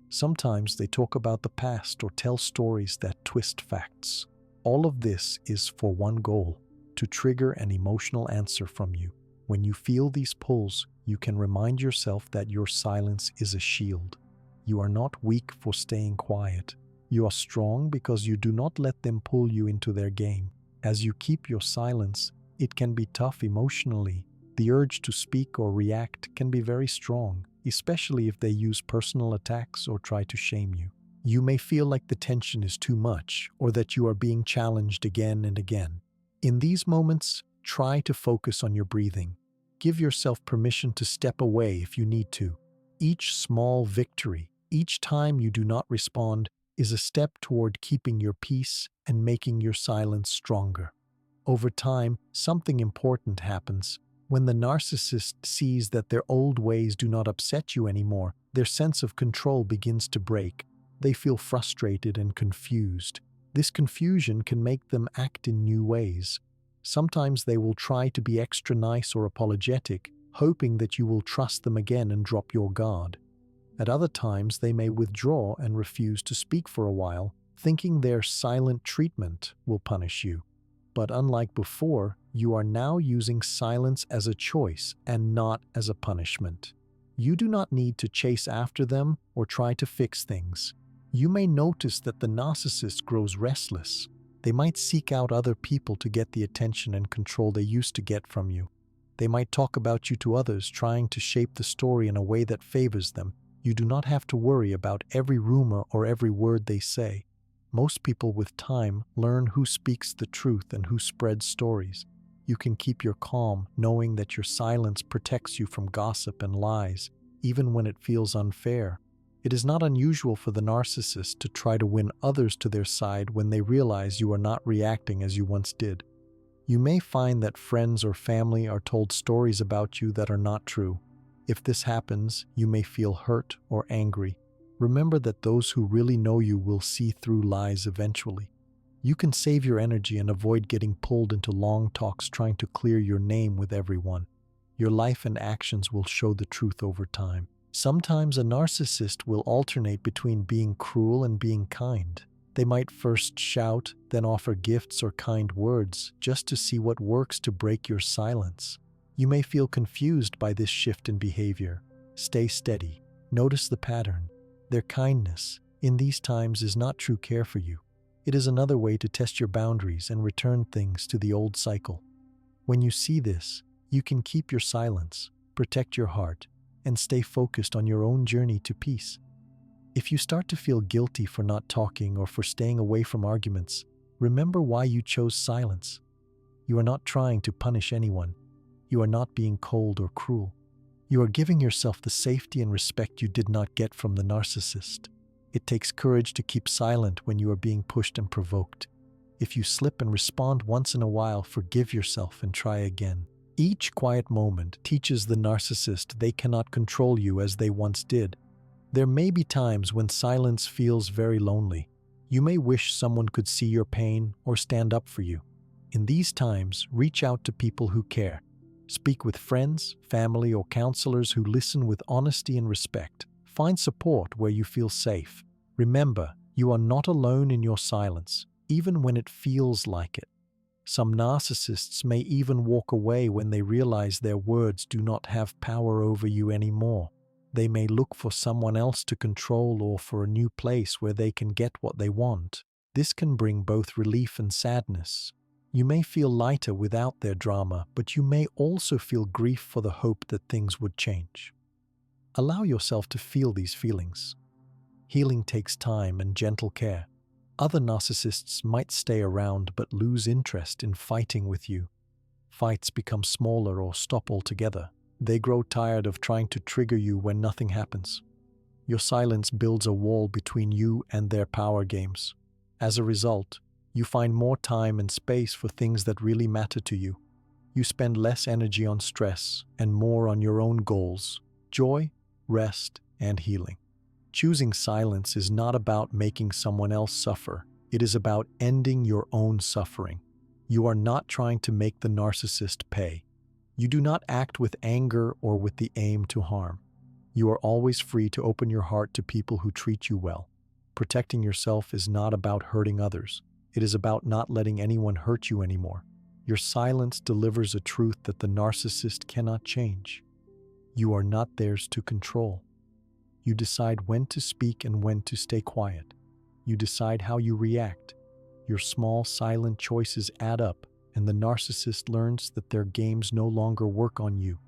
Sometimes they talk about the past or tell stories that twist facts. All of this is for one goal: to trigger an emotional answer from you. When you feel these pulls, you can remind yourself that your silence is a shield. You are not weak for staying quiet. You are strong because you do not let them pull you into their game. As you keep your silence, it can be tough emotionally. The urge to speak or react can be very strong, especially if they use personal attacks or try to shame you. You may feel like the tension is too much or that you are being challenged again and again. In these moments, try to focus on your breathing. Give yourself permission to step away if you need to. Each small victory, each time you do not respond, is a step toward keeping your peace and making your silence stronger. Over time, something important happens. When the narcissist sees that their old ways do not upset you anymore, their sense of control begins to break. They feel frustrated and confused. This confusion can make them act in new ways. Sometimes they will try to be extra nice or apologetic, hoping that you will trust them again and drop your guard. At other times, they may withdraw and refuse to speak for a while, thinking their silent treatment will punish you. But unlike before, you are now using silence as a choice and not as a punishment. You do not need to chase after them or try to fix things. You may notice that the narcissist grows restless. They might seek out other people to get the attention and control they used to get from you. They might talk about you to others, trying to shape the story in a way that favors them. You do not have to worry about every rumor or every word they say. Most people with time learn who speaks the truth and who spreads stories. You can keep your calm, knowing that your silence protects you from gossip and lies, even when it feels unfair. It is not unusual for the narcissist to try to win others to their side when they realize you are not reacting as you once did. You may find that friends or family are told stories about you that are not true. If this happens, you may feel hurt or angry. Remember that those who really know you will see through lies eventually. You can save your energy and avoid getting pulled into long talks trying to clear your name with everyone. Your life and actions will show the truth over time. Sometimes a narcissist will alternate between being cruel and being kind. They might first shout, then offer gifts or kind words, just to see what works to break your silence. You may feel confused by this shift in behavior. Stay steady. Notice the pattern. Their kindness, in these times, is not true care for you. It is another way to test your boundaries and return things to the old cycle. When you see this, you can keep your silence, protect your heart, and stay focused on your own journey to peace. If you start to feel guilty for not talking or for staying away from arguments, remember why you chose silence. You are not trying to punish anyone. You are not being cold or cruel. You are giving yourself the safety and respect you did not get from the narcissist. It takes courage to keep silent when you are being pushed and provoked. If you slip and respond once in a while, forgive yourself and try again. Each quiet moment teaches the narcissist they cannot control you as they once did. There may be times when silence feels very lonely. You may wish someone could see your pain or stand up for you. In these times, reach out to people who care. Speak with friends, family, or counselors who listen with honesty and respect. Find support where you feel safe. Remember, you are not alone in your silence, even when it feels like it. Some narcissists may even walk away when they realize their words do not have power over you anymore. They may look for someone else to control or for a new place where they can get what they want. This can bring both relief and sadness. You may feel lighter without their drama, but you may also feel grief for the hope that things would change. Allow yourself to feel these feelings. Healing takes time and gentle care. Other narcissists might stay around but lose interest in fighting with you. Fights become smaller or stop altogether. They grow tired of trying to trigger you when nothing happens. Your silence builds a wall between you and their power games. As a result, you find more time and space for things that really matter to you. You spend less energy on stress and more on your own goals, joy, rest, and healing. Choosing silence is not about making someone else suffer. It is about ending your own suffering. You are not trying to make the narcissist pay. You do not act with anger or with the aim to harm. You are always free to open your heart to people who treat you well. Protecting yourself is not about hurting others. It is about not letting anyone hurt you anymore. Your silence delivers a truth that the narcissist cannot change. You are not theirs to control. You decide when to speak and when to stay quiet. You decide how you react. Your small, silent choices add up, and the narcissist learns that their games no longer work on you.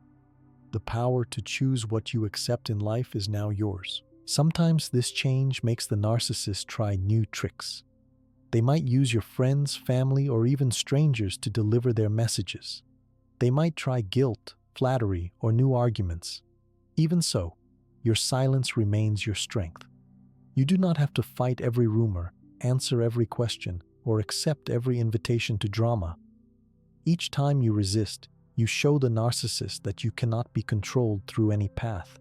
The power to choose what you accept in life is now yours. Sometimes this change makes the narcissist try new tricks. They might use your friends, family, or even strangers to deliver their messages. They might try guilt, flattery, or new arguments. Even so, your silence remains your strength. You do not have to fight every rumor, answer every question, or accept every invitation to drama. Each time you resist, you show the narcissist that you cannot be controlled through any path.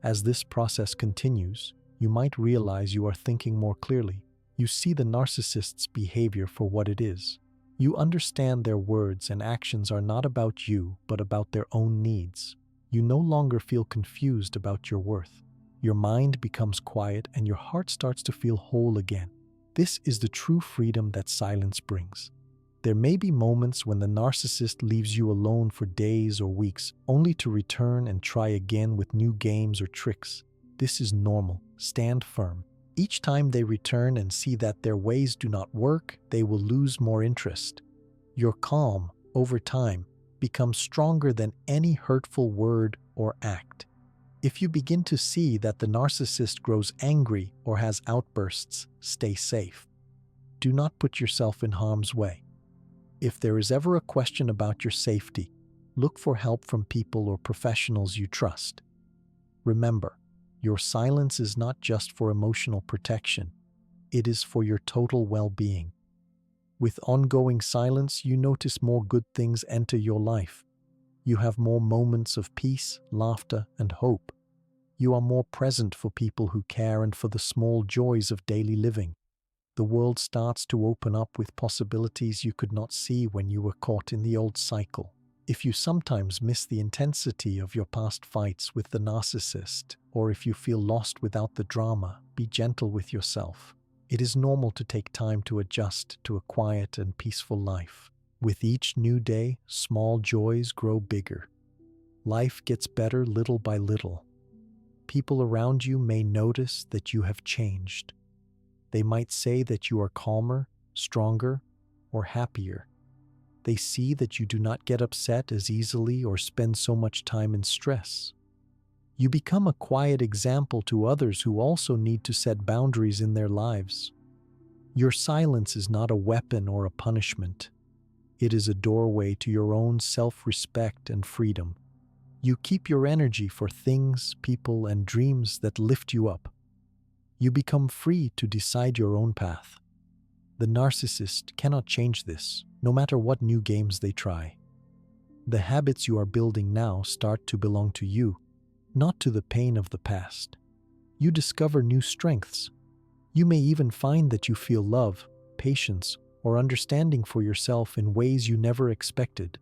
As this process continues, you might realize you are thinking more clearly. You see the narcissist's behavior for what it is. You understand their words and actions are not about you, but about their own needs. You no longer feel confused about your worth. Your mind becomes quiet and your heart starts to feel whole again. This is the true freedom that silence brings. There may be moments when the narcissist leaves you alone for days or weeks, only to return and try again with new games or tricks. This is normal. Stand firm. Each time they return and see that their ways do not work, they will lose more interest. Your calm, over time, becomes stronger than any hurtful word or act. If you begin to see that the narcissist grows angry or has outbursts, stay safe. Do not put yourself in harm's way. If there is ever a question about your safety, look for help from people or professionals you trust. Remember, your silence is not just for emotional protection, it is for your total well-being. With ongoing silence, you notice more good things enter your life. You have more moments of peace, laughter, and hope. You are more present for people who care and for the small joys of daily living. The world starts to open up with possibilities you could not see when you were caught in the old cycle. If you sometimes miss the intensity of your past fights with the narcissist, or if you feel lost without the drama, be gentle with yourself. It is normal to take time to adjust to a quiet and peaceful life. With each new day, small joys grow bigger. Life gets better little by little. People around you may notice that you have changed. They might say that you are calmer, stronger, or happier. They see that you do not get upset as easily or spend so much time in stress. You become a quiet example to others who also need to set boundaries in their lives. Your silence is not a weapon or a punishment. It is a doorway to your own self-respect and freedom. You keep your energy for things, people, and dreams that lift you up. You become free to decide your own path. The narcissist cannot change this, no matter what new games they try. The habits you are building now start to belong to you, not to the pain of the past. You discover new strengths. You may even find that you feel love, patience, or understanding for yourself in ways you never expected.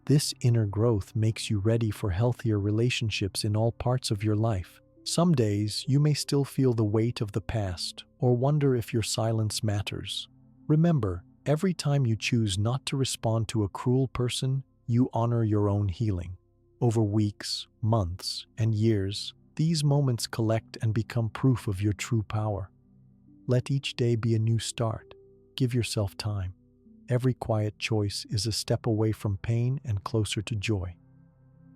This inner growth makes you ready for healthier relationships in all parts of your life. Some days you may still feel the weight of the past or wonder if your silence matters. Remember, every time you choose not to respond to a cruel person, you honor your own healing. Over weeks, months, and years, these moments collect and become proof of your true power. Let each day be a new start. Give yourself time. Every quiet choice is a step away from pain and closer to joy.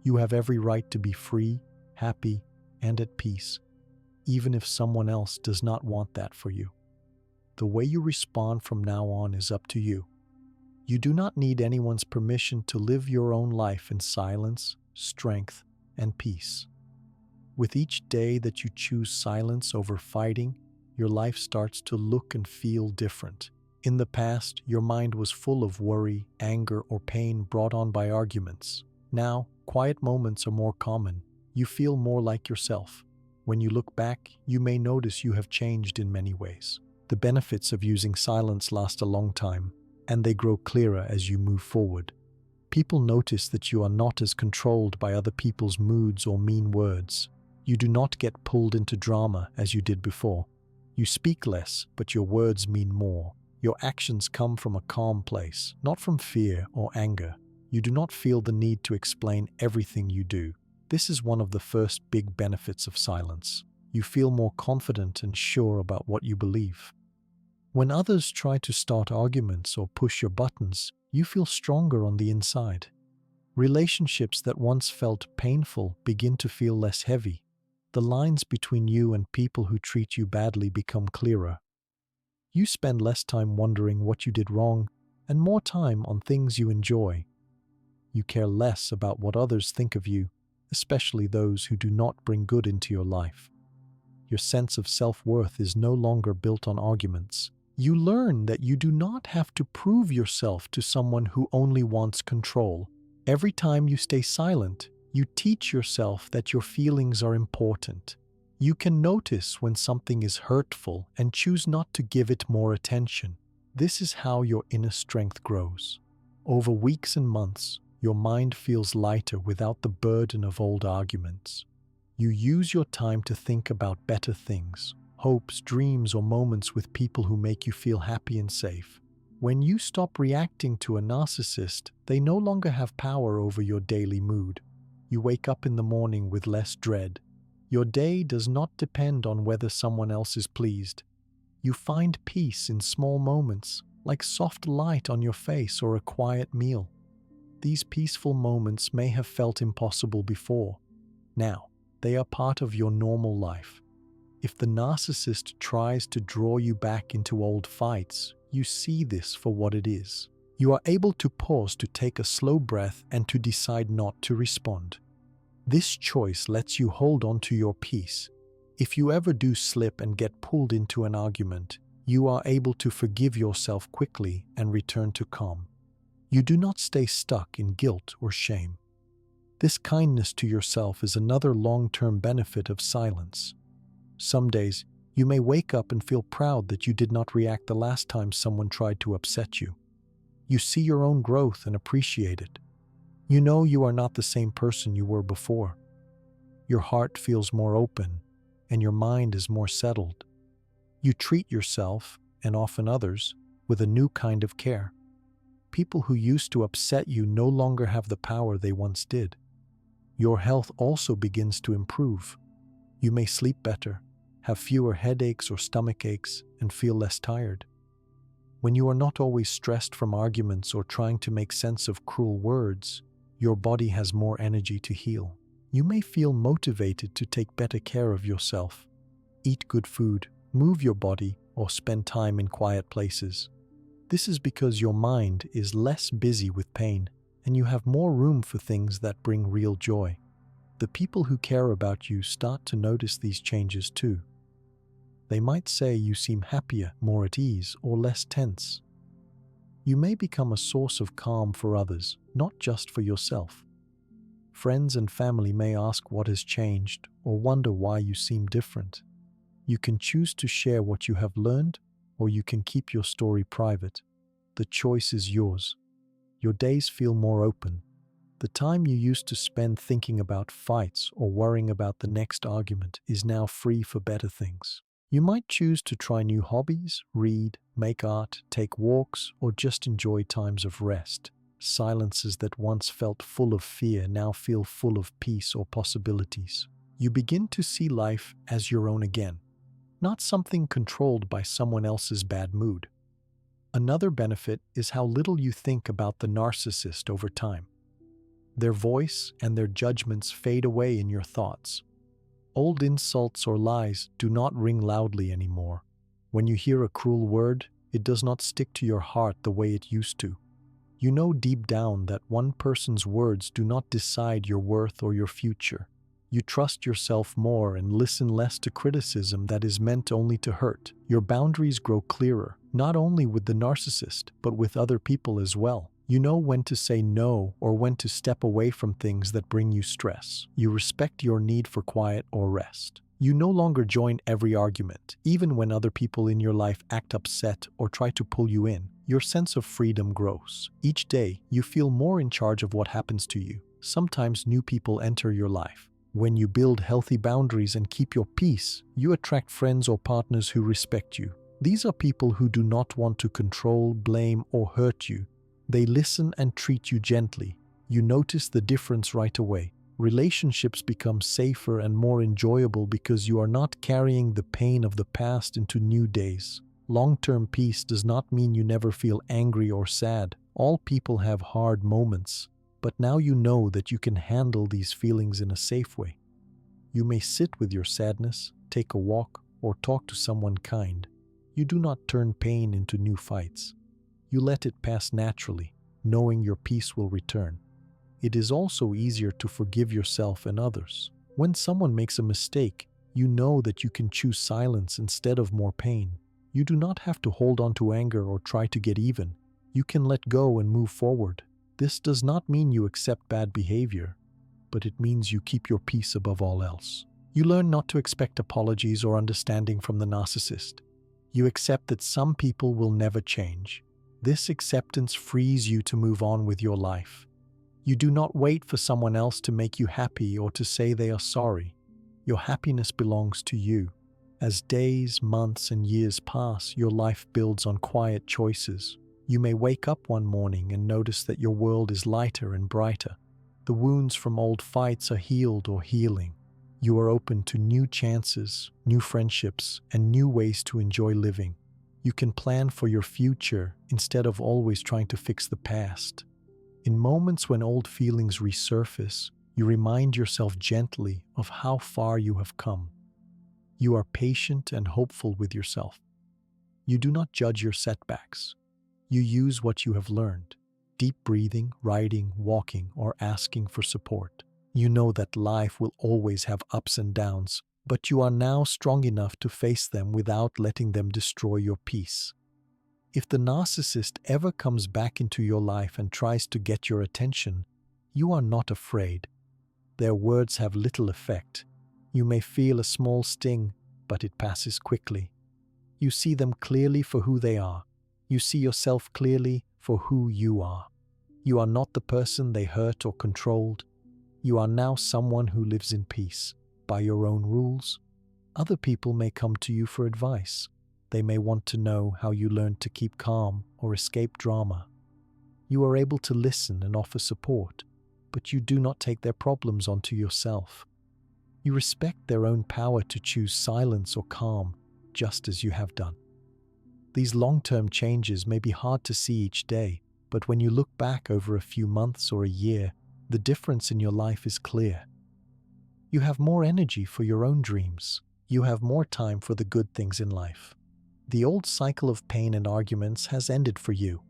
You have every right to be free, happy, and at peace, even if someone else does not want that for you. The way you respond from now on is up to you. You do not need anyone's permission to live your own life in silence, strength, and peace. With each day that you choose silence over fighting, your life starts to look and feel different. In the past, your mind was full of worry, anger, or pain brought on by arguments. Now, quiet moments are more common. You feel more like yourself. When you look back, you may notice you have changed in many ways. The benefits of using silence last a long time, and they grow clearer as you move forward. People notice that you are not as controlled by other people's moods or mean words. You do not get pulled into drama as you did before. You speak less, but your words mean more. Your actions come from a calm place, not from fear or anger. You do not feel the need to explain everything you do. This is one of the first big benefits of silence. You feel more confident and sure about what you believe. When others try to start arguments or push your buttons, you feel stronger on the inside. Relationships that once felt painful begin to feel less heavy. The lines between you and people who treat you badly become clearer. You spend less time wondering what you did wrong and more time on things you enjoy. You care less about what others think of you, especially those who do not bring good into your life. Your sense of self-worth is no longer built on arguments. You learn that you do not have to prove yourself to someone who only wants control. Every time you stay silent, you teach yourself that your feelings are important. You can notice when something is hurtful and choose not to give it more attention. This is how your inner strength grows. Over weeks and months, your mind feels lighter without the burden of old arguments. You use your time to think about better things, hopes, dreams, or moments with people who make you feel happy and safe. When you stop reacting to a narcissist, they no longer have power over your daily mood. You wake up in the morning with less dread. Your day does not depend on whether someone else is pleased. You find peace in small moments, like soft light on your face or a quiet meal. These peaceful moments may have felt impossible before. Now, they are part of your normal life. If the narcissist tries to draw you back into old fights, you see this for what it is. You are able to pause to take a slow breath and to decide not to respond. This choice lets you hold on to your peace. If you ever do slip and get pulled into an argument, you are able to forgive yourself quickly and return to calm. You do not stay stuck in guilt or shame. This kindness to yourself is another long-term benefit of silence. Some days, you may wake up and feel proud that you did not react the last time someone tried to upset you. You see your own growth and appreciate it. You know you are not the same person you were before. Your heart feels more open, and your mind is more settled. You treat yourself, and often others, with a new kind of care. People who used to upset you no longer have the power they once did. Your health also begins to improve. You may sleep better, have fewer headaches or stomach aches, and feel less tired. When you are not always stressed from arguments or trying to make sense of cruel words, your body has more energy to heal. You may feel motivated to take better care of yourself. Eat good food, move your body, or spend time in quiet places. This is because your mind is less busy with pain, and you have more room for things that bring real joy. The people who care about you start to notice these changes too. They might say you seem happier, more at ease, or less tense. You may become a source of calm for others, not just for yourself. Friends and family may ask what has changed or wonder why you seem different. You can choose to share what you have learned, or you can keep your story private. The choice is yours. Your days feel more open. The time you used to spend thinking about fights or worrying about the next argument is now free for better things. You might choose to try new hobbies, read, make art, take walks, or just enjoy times of rest. Silences that once felt full of fear now feel full of peace or possibilities. You begin to see life as your own again, not something controlled by someone else's bad mood. Another benefit is how little you think about the narcissist over time. Their voice and their judgments fade away in your thoughts. Old insults or lies do not ring loudly anymore. When you hear a cruel word, it does not stick to your heart the way it used to. You know deep down that one person's words do not decide your worth or your future. You trust yourself more and listen less to criticism that is meant only to hurt. Your boundaries grow clearer, not only with the narcissist, but with other people as well. You know when to say no or when to step away from things that bring you stress. You respect your need for quiet or rest. You no longer join every argument, even when other people in your life act upset or try to pull you in. Your sense of freedom grows. Each day, you feel more in charge of what happens to you. Sometimes new people enter your life. When you build healthy boundaries and keep your peace, you attract friends or partners who respect you. These are people who do not want to control, blame, or hurt you. They listen and treat you gently. You notice the difference right away. Relationships become safer and more enjoyable because you are not carrying the pain of the past into new days. Long-term peace does not mean you never feel angry or sad. All people have hard moments, but now you know that you can handle these feelings in a safe way. You may sit with your sadness, take a walk, or talk to someone kind. You do not turn pain into new fights. You let it pass naturally, knowing your peace will return. It is also easier to forgive yourself and others. When someone makes a mistake, you know that you can choose silence instead of more pain. You do not have to hold on to anger or try to get even. You can let go and move forward. This does not mean you accept bad behavior, but it means you keep your peace above all else. You learn not to expect apologies or understanding from the narcissist. You accept that some people will never change. This acceptance frees you to move on with your life. You do not wait for someone else to make you happy or to say they are sorry. Your happiness belongs to you. As days, months, and years pass, your life builds on quiet choices. You may wake up one morning and notice that your world is lighter and brighter. The wounds from old fights are healed or healing. You are open to new chances, new friendships, and new ways to enjoy living. You can plan for your future instead of always trying to fix the past. In moments when old feelings resurface, you remind yourself gently of how far you have come. You are patient and hopeful with yourself. You do not judge your setbacks. You use what you have learned. Deep breathing, writing, walking, or asking for support. You know that life will always have ups and downs, but you are now strong enough to face them without letting them destroy your peace. If the narcissist ever comes back into your life and tries to get your attention, you are not afraid. Their words have little effect. You may feel a small sting, but it passes quickly. You see them clearly for who they are. You see yourself clearly for who you are. You are not the person they hurt or controlled. You are now someone who lives in peace, by your own rules. Other people may come to you for advice. They may want to know how you learned to keep calm or escape drama. You are able to listen and offer support, but you do not take their problems onto yourself. You respect their own power to choose silence or calm, just as you have done. These long-term changes may be hard to see each day, but when you look back over a few months or a year, the difference in your life is clear. You have more energy for your own dreams. You have more time for the good things in life. The old cycle of pain and arguments has ended for you.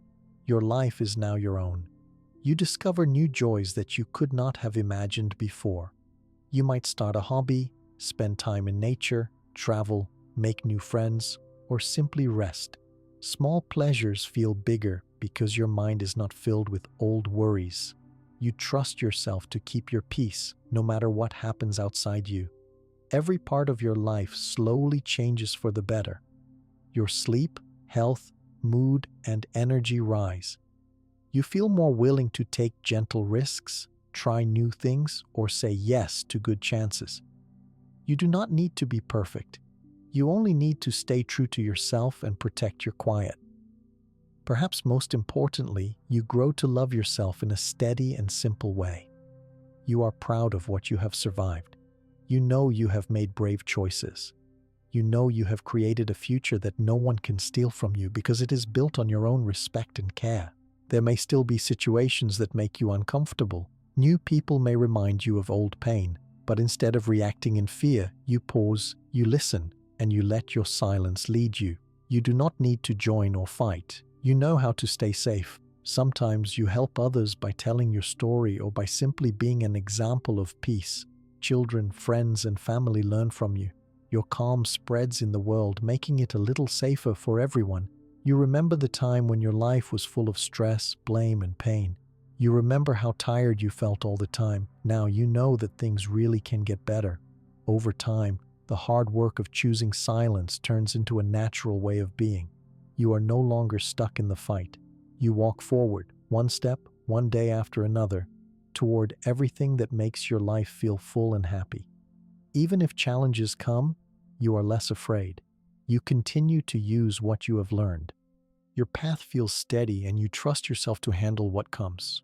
Your life is now your own. You discover new joys that you could not have imagined before. You might start a hobby, spend time in nature, travel, make new friends, or simply rest. Small pleasures feel bigger because your mind is not filled with old worries. You trust yourself to keep your peace no matter what happens outside you. Every part of your life slowly changes for the better. Your sleep, health, mood, and energy rise. You feel more willing to take gentle risks, try new things, or say yes to good chances. You do not need to be perfect. You only need to stay true to yourself and protect your quiet. Perhaps most importantly, you grow to love yourself in a steady and simple way. You are proud of what you have survived. You know you have made brave choices. You know you have created a future that no one can steal from you because it is built on your own respect and care. There may still be situations that make you uncomfortable. New people may remind you of old pain, but instead of reacting in fear, you pause, you listen, and you let your silence lead you. You do not need to join or fight. You know how to stay safe. Sometimes you help others by telling your story or by simply being an example of peace. Children, friends, and family learn from you. Your calm spreads in the world, making it a little safer for everyone. You remember the time when your life was full of stress, blame, and pain. You remember how tired you felt all the time. Now you know that things really can get better. Over time, the hard work of choosing silence turns into a natural way of being. You are no longer stuck in the fight. You walk forward, one step, one day after another, toward everything that makes your life feel full and happy. Even if challenges come, you are less afraid. You continue to use what you have learned. Your path feels steady and you trust yourself to handle what comes.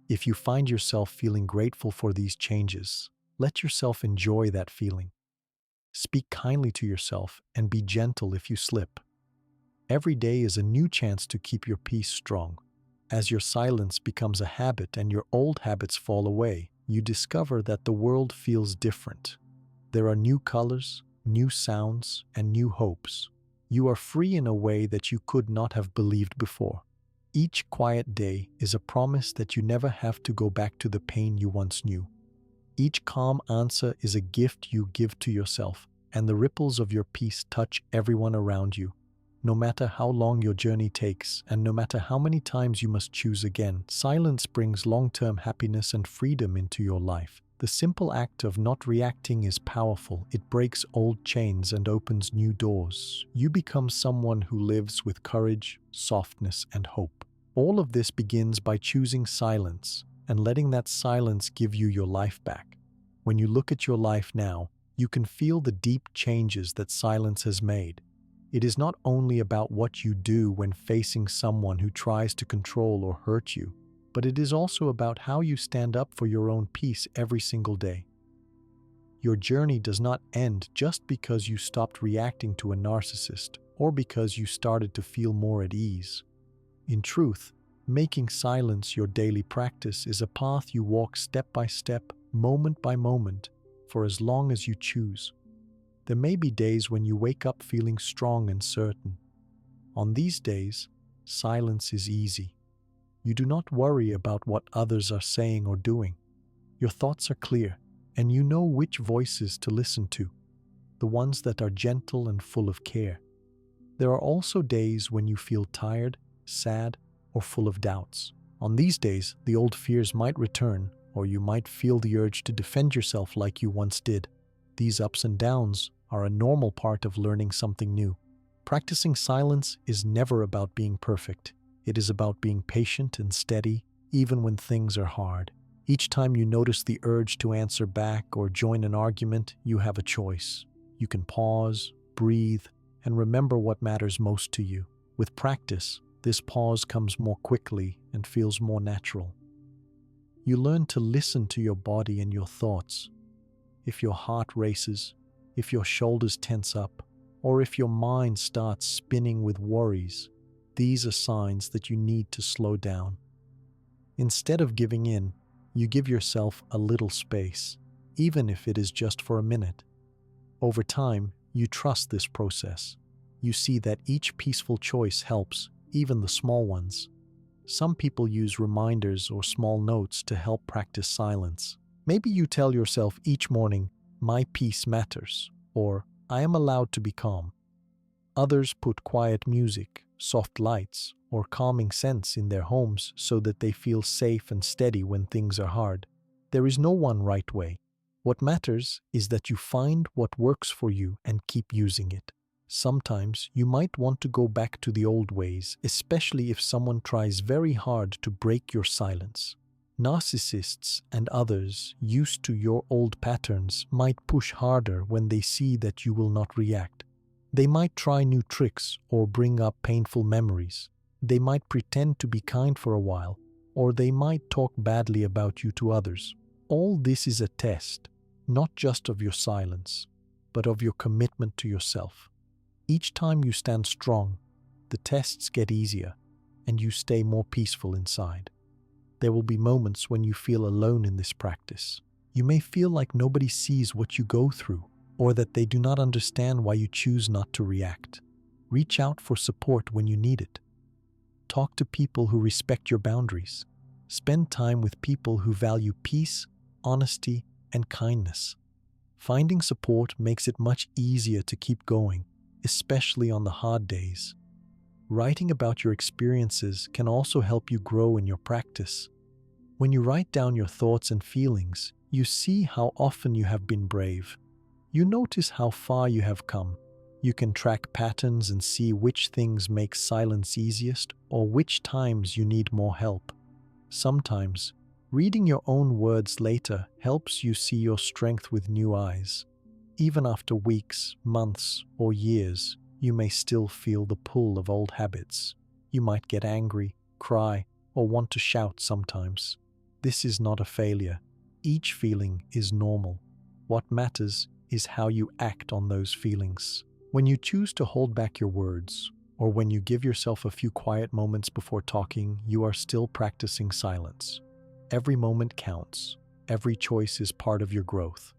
If you find yourself feeling grateful for these changes, let yourself enjoy that feeling. Speak kindly to yourself and be gentle if you slip. Every day is a new chance to keep your peace strong. As your silence becomes a habit and your old habits fall away, you discover that the world feels different. There are new colors, new sounds, and new hopes. You are free in a way that you could not have believed before. Each quiet day is a promise that you never have to go back to the pain you once knew. Each calm answer is a gift you give to yourself, and the ripples of your peace touch everyone around you. No matter how long your journey takes, and no matter how many times you must choose again, silence brings long-term happiness and freedom into your life. The simple act of not reacting is powerful. It breaks old chains and opens new doors. You become someone who lives with courage, softness, and hope. All of this begins by choosing silence and letting that silence give you your life back. When you look at your life now, you can feel the deep changes that silence has made. It is not only about what you do when facing someone who tries to control or hurt you, but it is also about how you stand up for your own peace every single day. Your journey does not end just because you stopped reacting to a narcissist or because you started to feel more at ease. In truth, making silence your daily practice is a path you walk step by step, moment by moment, for as long as you choose. There may be days when you wake up feeling strong and certain. On these days, silence is easy. You do not worry about what others are saying or doing. Your thoughts are clear, and you know which voices to listen to, the ones that are gentle and full of care. There are also days when you feel tired, sad, or full of doubts. On these days, the old fears might return, or you might feel the urge to defend yourself like you once did. These ups and downs are a normal part of learning something new. Practicing silence is never about being perfect. It is about being patient and steady, even when things are hard. Each time you notice the urge to answer back or join an argument, you have a choice. You can pause, breathe, and remember what matters most to you. With practice, this pause comes more quickly and feels more natural. You learn to listen to your body and your thoughts. If your heart races, if your shoulders tense up, or if your mind starts spinning with worries, these are signs that you need to slow down. Instead of giving in, you give yourself a little space. even if it is just for a minute. Over time, you trust this process. You see that each peaceful choice helps, even the small ones. Some people use reminders or small notes to help practice silence. Maybe you tell yourself each morning, "My peace matters," or "I am allowed to be calm." Others put quiet music, soft lights, or calming scents in their homes so that they feel safe and steady when things are hard. There is no one right way. What matters is that you find what works for you and keep using it. Sometimes you might want to go back to the old ways, especially if someone tries very hard to break your silence. Narcissists and others used to your old patterns might push harder when they see that you will not react. They might try new tricks or bring up painful memories. They might pretend to be kind for a while, or they might talk badly about you to others. All this is a test, not just of your silence, but of your commitment to yourself. Each time you stand strong, the tests get easier, and you stay more peaceful inside. There will be moments when you feel alone in this practice. You may feel like nobody sees what you go through, or that they do not understand why you choose not to react. Reach out for support when you need it. Talk to people who respect your boundaries. Spend time with people who value peace, honesty, and kindness. Finding support makes it much easier to keep going, especially on the hard days. Writing about your experiences can also help you grow in your practice. When you write down your thoughts and feelings, you see how often you have been brave. You notice how far you have come. You can track patterns and see which things make silence easiest or which times you need more help. Sometimes, reading your own words later helps you see your strength with new eyes. Even after weeks, months, or years, you may still feel the pull of old habits. You might get angry, cry, or want to shout sometimes. This is not a failure. Each feeling is normal. What matters is how you act on those feelings. When you choose to hold back your words, or when you give yourself a few quiet moments before talking, you are still practicing silence. Every moment counts. Every choice is part of your growth.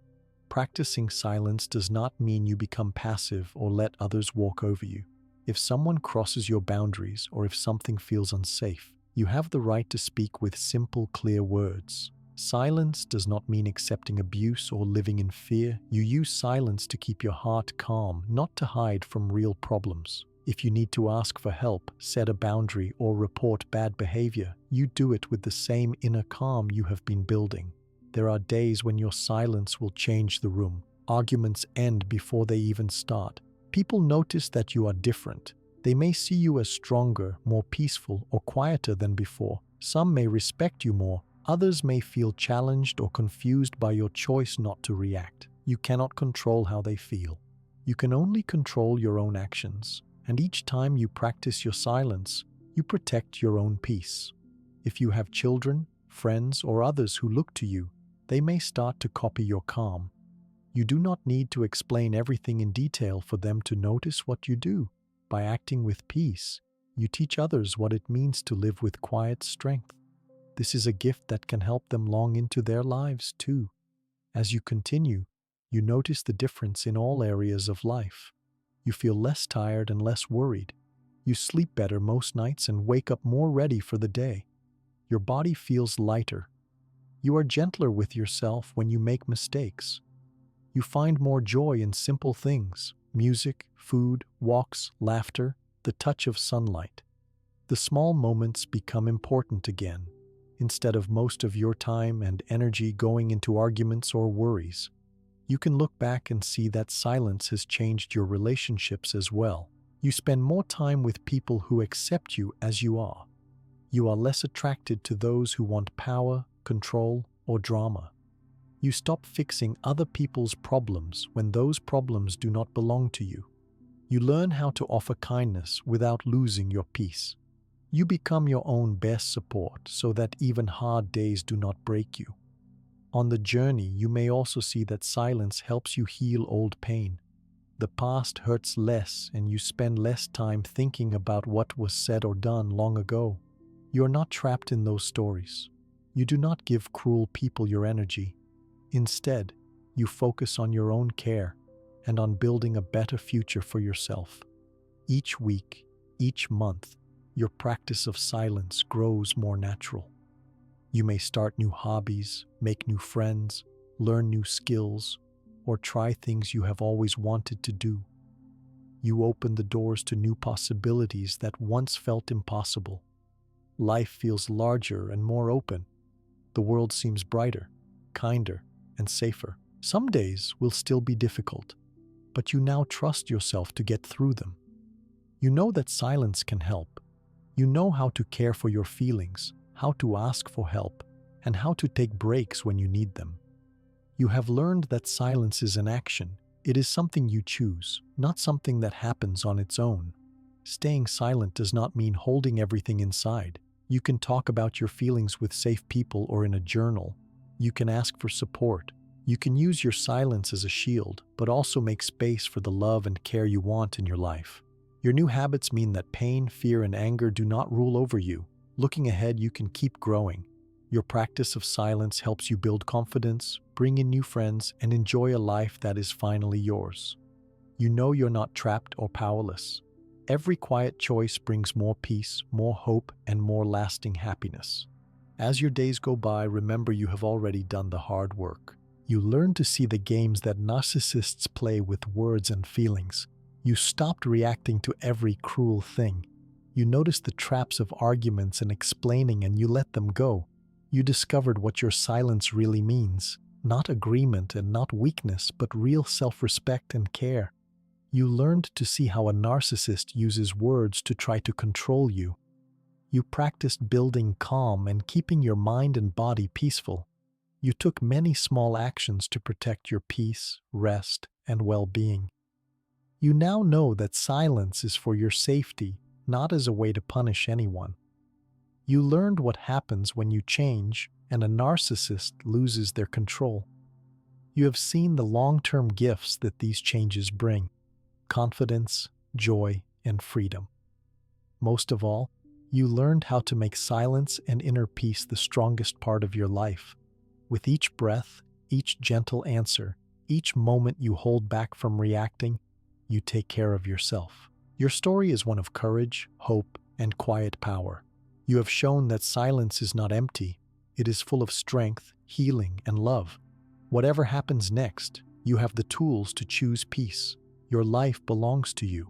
Practicing silence does not mean you become passive or let others walk over you. If someone crosses your boundaries or if something feels unsafe, you have the right to speak with simple, clear words. Silence does not mean accepting abuse or living in fear. You use silence to keep your heart calm, not to hide from real problems. If you need to ask for help, set a boundary, or report bad behavior, you do it with the same inner calm you have been building. There are days when your silence will change the room. Arguments end before they even start. People notice that you are different. They may see you as stronger, more peaceful, or quieter than before. Some may respect you more. Others may feel challenged or confused by your choice not to react. You cannot control how they feel. You can only control your own actions. And each time you practice your silence, you protect your own peace. If you have children, friends, or others who look to you, they may start to copy your calm. You do not need to explain everything in detail for them to notice what you do. By acting with peace, you teach others what it means to live with quiet strength. This is a gift that can help them long into their lives too. As you continue, you notice the difference in all areas of life. You feel less tired and less worried. You sleep better most nights and wake up more ready for the day. Your body feels lighter. You are gentler with yourself when you make mistakes. You find more joy in simple things: music, food, walks, laughter, the touch of sunlight. The small moments become important again, instead of most of your time and energy going into arguments or worries. You can look back and see that silence has changed your relationships as well. You spend more time with people who accept you as you are. You are less attracted to those who want power, control, or drama. You stop fixing other people's problems when those problems do not belong to you. You learn how to offer kindness without losing your peace. You become your own best support so that even hard days do not break you. On the journey, you may also see that silence helps you heal old pain. The past hurts less and you spend less time thinking about what was said or done long ago. You are not trapped in those stories. You do not give cruel people your energy. Instead, You focus on your own care and on building a better future for yourself. Each week, each month, your practice of silence grows more natural. You may start new hobbies, make new friends, learn new skills, or try things you have always wanted to do. You open the doors to new possibilities that once felt impossible. Life feels larger and more open. The world seems brighter, kinder, and safer. Some days will still be difficult, but you now trust yourself to get through them. You know that silence can help. You know how to care for your feelings, how to ask for help, and how to take breaks when you need them. You have learned that silence is an action. It is something you choose, not something that happens on its own. Staying silent does not mean holding everything inside. You can talk about your feelings with safe people or in a journal. You can ask for support. You can use your silence as a shield, but also make space for the love and care you want in your life. Your new habits mean that pain, fear, and anger do not rule over you. Looking ahead, you can keep growing. Your practice of silence helps you build confidence, bring in new friends, and enjoy a life that is finally yours. You know you're not trapped or powerless. Every quiet choice brings more peace, more hope, and more lasting happiness. As your days go by, remember you have already done the hard work. You learn to see the games that narcissists play with words and feelings. You stopped reacting to every cruel thing. You noticed the traps of arguments and explaining, and you let them go. You discovered what your silence really means. Not agreement and not weakness, but real self-respect and care. You learned to see how a narcissist uses words to try to control you. You practiced building calm and keeping your mind and body peaceful. You took many small actions to protect your peace, rest, and well-being. You now know that silence is for your safety, not as a way to punish anyone. You learned what happens when you change and a narcissist loses their control. You have seen the long-term gifts that these changes bring: confidence, joy, and freedom. Most of all, you learned how to make silence and inner peace the strongest part of your life. With each breath, each gentle answer, each moment you hold back from reacting, you take care of yourself. Your story is one of courage, hope, and quiet power. You have shown that silence is not empty. It is full of strength, healing, and love. Whatever happens next, you have the tools to choose peace. Your life belongs to you.